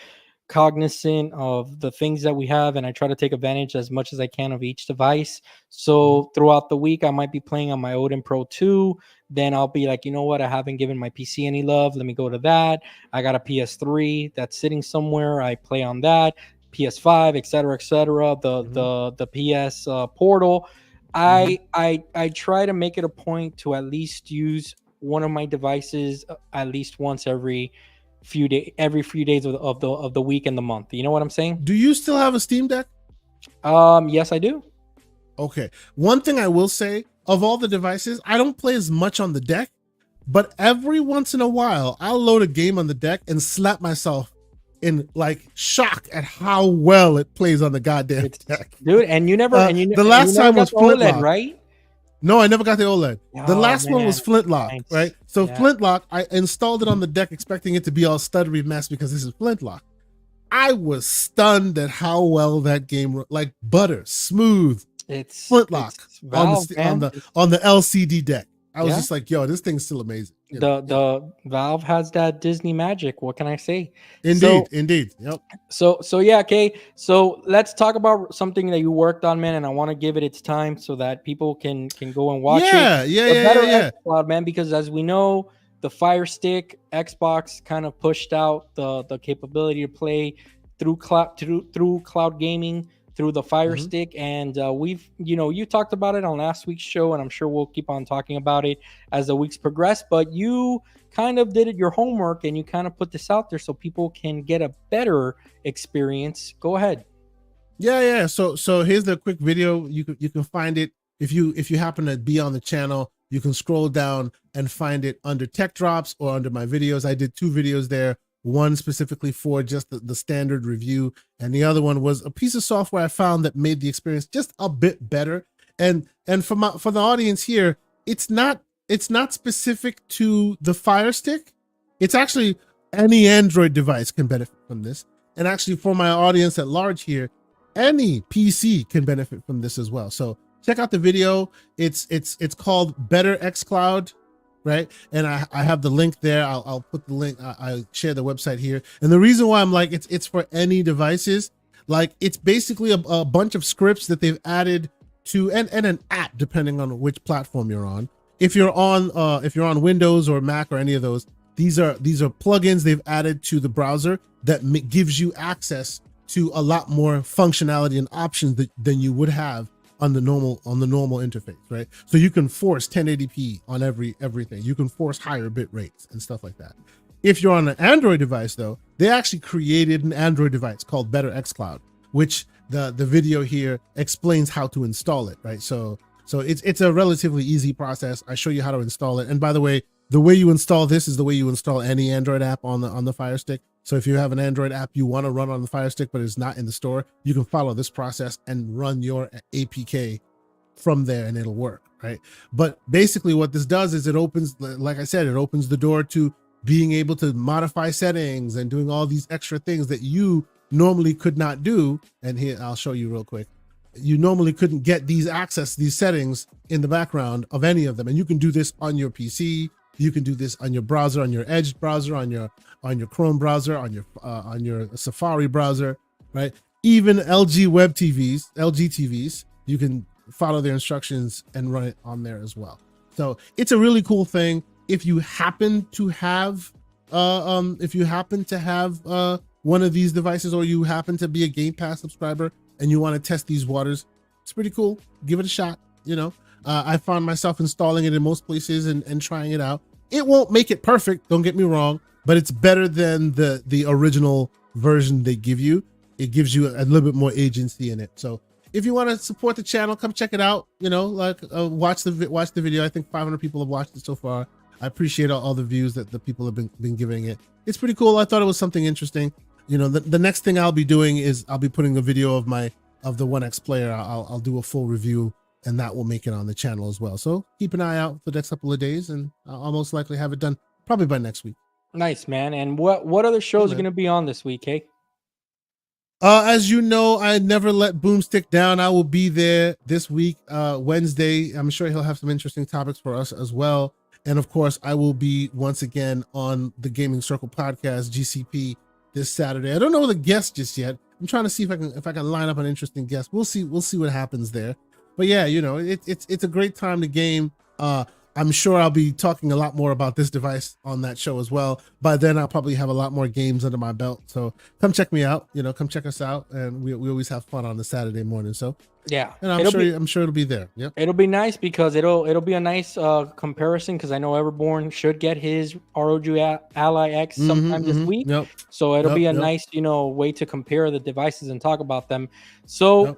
cognizant of the things that we have, and I try to take advantage as much as I can of each device. So throughout the week, I might be playing on my Odin Pro 2. Then I'll be like, you know what? I haven't given my PC any love. Let me go to that. I got a PS3 that's sitting somewhere. I play on that. PS5, etc., etc. The PS Portal. I try to make it a point to at least use one of my devices at least once every few days of the week and the month. You know what I'm saying? Do you still have a Steam Deck? Yes, I do. Okay. One thing I will say, of all the devices, I don't play as much on the deck, but every once in a while, I'll load a game on the deck and slap myself in like shock at how well it plays on the goddamn It's, deck. dude, and you never The last time was got the OLED, Flintlock. right? No, I never got the OLED. The Oh, last one was man. Flintlock, Nice. right? So Yeah. Flintlock, I installed it on the deck expecting it to be all stuttery mess because this is Flintlock. I was stunned at how well that game, like butter, smooth, It's Flintlock it's Valve, on man. the LCD deck. I was Yeah. just like, yo, this thing's still amazing. You know? The Valve has that Disney magic. What can I say? Indeed. Yep. So yeah, okay. So let's talk about something that you worked on, man, and I want to give it its time so that people can go and watch it. Yeah. xCloud, man, because as we know, the Fire Stick Xbox kind of pushed out the capability to play through cloud gaming through the Fire Mhm. Stick, and we've you talked about it on last week's show, and I'm sure we'll keep on talking about it as the weeks progress. But you kind of did your homework and you kind of put this out there so people can get a better experience. Go ahead. Yeah. So here's the quick video. You can find it if you happen to be on the channel. You can scroll down and find it under Tech Drops or under my videos. I did 2 videos there. One specifically for just the standard review, and the other one was a piece of software I found that made the experience just a bit better. And for the audience here, it's not specific to the Fire Stick. It's actually any Android device can benefit from this. And actually for my audience at large here, any PC can benefit from this as well. So check out the video. It's called Better xCloud, right? And I have the link there. I'll put the link. I share the website here. And the reason why I'm like it's for any devices, like it's basically a bunch of scripts that they've added to and an app depending on which platform you're on. If you're on Windows or Mac or any of those, these are plugins they've added to the browser that gives you access to a lot more functionality and options than you would have on the normal interface, right? So you can force 1080p on everything. You can force higher bit rates and stuff like that. If you're on an Android device, though, they actually created an Android device called Better xCloud, which the video here explains how to install it, right? So it's a relatively easy process. I show you how to install it. And by the way you install this is the way you install any Android app on the Fire Stick. So if you have an Android app you want to run on the Fire Stick, but it's not in the store, you can follow this process and run your APK from there and it'll work, right? But basically what this does is it opens, like I said, it opens the door to being able to modify settings and doing all these extra things that you normally could not do. And here, I'll show you real quick. You normally couldn't get these settings in the background of any of them. And you can do this on your PC. You can do this on your browser, on your Edge browser, on your Chrome browser, on your Safari browser, right? Even LG TVs, you can follow their instructions and run it on there as well. So it's a really cool thing. If you happen to have one of these devices, or you happen to be a Game Pass subscriber and you want to test these waters, it's pretty cool. Give it a shot. I found myself installing it in most places and trying it out. It won't make it perfect, don't get me wrong, but it's better than the original version they give you. It gives you a little bit more agency in it. So if you want to support the channel, come check it out. Watch the video. I think 500 people have watched it so far. I appreciate all the views that the people have been giving it. It's pretty cool. I thought it was something interesting. The next thing I'll be doing is I'll be putting a video of the One X Player. I'll do a full review, and that will make it on the channel as well. So keep an eye out for the next couple of days, and I'll most likely have it done probably by next week. Nice, man. And what other shows are going to be on this week, hey? As you know, I never let Boomstick down. I will be there this week, Wednesday. I'm sure he'll have some interesting topics for us as well. And of course, I will be once again on the Gaming Circle podcast, GCP, this Saturday. I don't know the guest just yet. I'm trying to see if I can line up an interesting guest. We'll see what happens there. But yeah, it's a great time to game. I'm sure I'll be talking a lot more about this device on that show as well. By then, I'll probably have a lot more games under my belt. So come check me out. Come check us out, and we always have fun on the Saturday morning. So yeah, and I'm sure it'll be there. Yep. It'll be nice because it'll be a nice comparison, because I know Everborn should get his ROG Ally X sometime this week. Yep. So it'll be a nice way to compare the devices and talk about them. So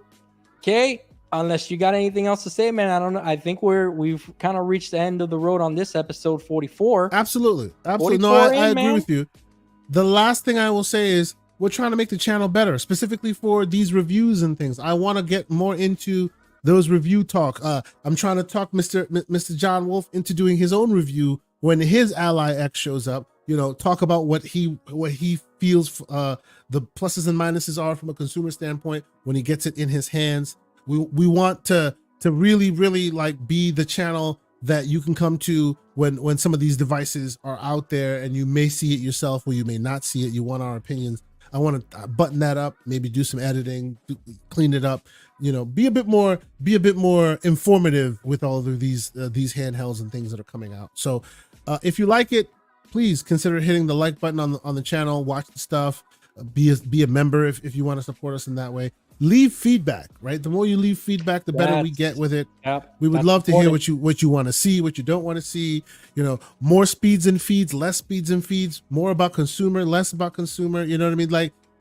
okay. Unless you got anything else to say, man, I don't know. I think we've kind of reached the end of the road on this episode 44. Absolutely. No, I agree with you. The last thing I will say is we're trying to make the channel better, specifically for these reviews and things. I want to get more into those review talk. I'm trying to talk Mr. John Wolf into doing his own review when his Ally X shows up. You know, talk about what he feels the pluses and minuses are from a consumer standpoint when he gets it in his hands. We want to really like be the channel that you can come to when some of these devices are out there, and you may see it yourself or you may not see it. You want our opinions. I want to button that up, maybe do some editing, clean it up, you know, be a bit more informative with all of these handhelds and things that are coming out. So if you like it, please consider hitting the like button on the channel, watch the stuff, be a member if you want to support us in that way. Leave feedback, right? The more you leave feedback, the better we get with it. Yep, we would love to hear what you want to see, what you don't want to see. You know, more speeds and feeds, less speeds and feeds, more about consumer, less about consumer. You know what I mean?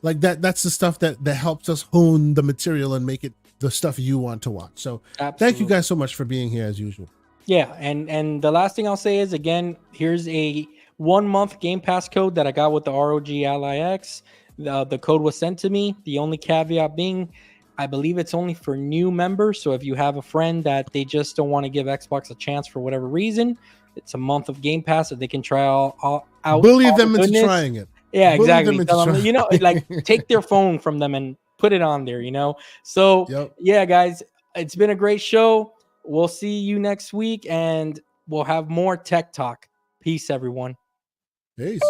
Like that's the stuff that helps us hone the material and make it the stuff you want to watch. So Thank you guys so much for being here as usual. Yeah, and the last thing I'll say is, again, here's a 1-month Game Pass code that I got with the ROG Ally X. The code was sent to me. The only caveat being, I believe it's only for new members. So if you have a friend that they just don't want to give Xbox a chance for whatever reason, it's a month of Game Pass that they can try out. Bully them into trying it. Yeah, exactly. Tell them, you know, like take their phone from them and put it on there, you know? So yeah, guys, it's been a great show. We'll see you next week, and we'll have more tech talk. Peace, everyone. Peace.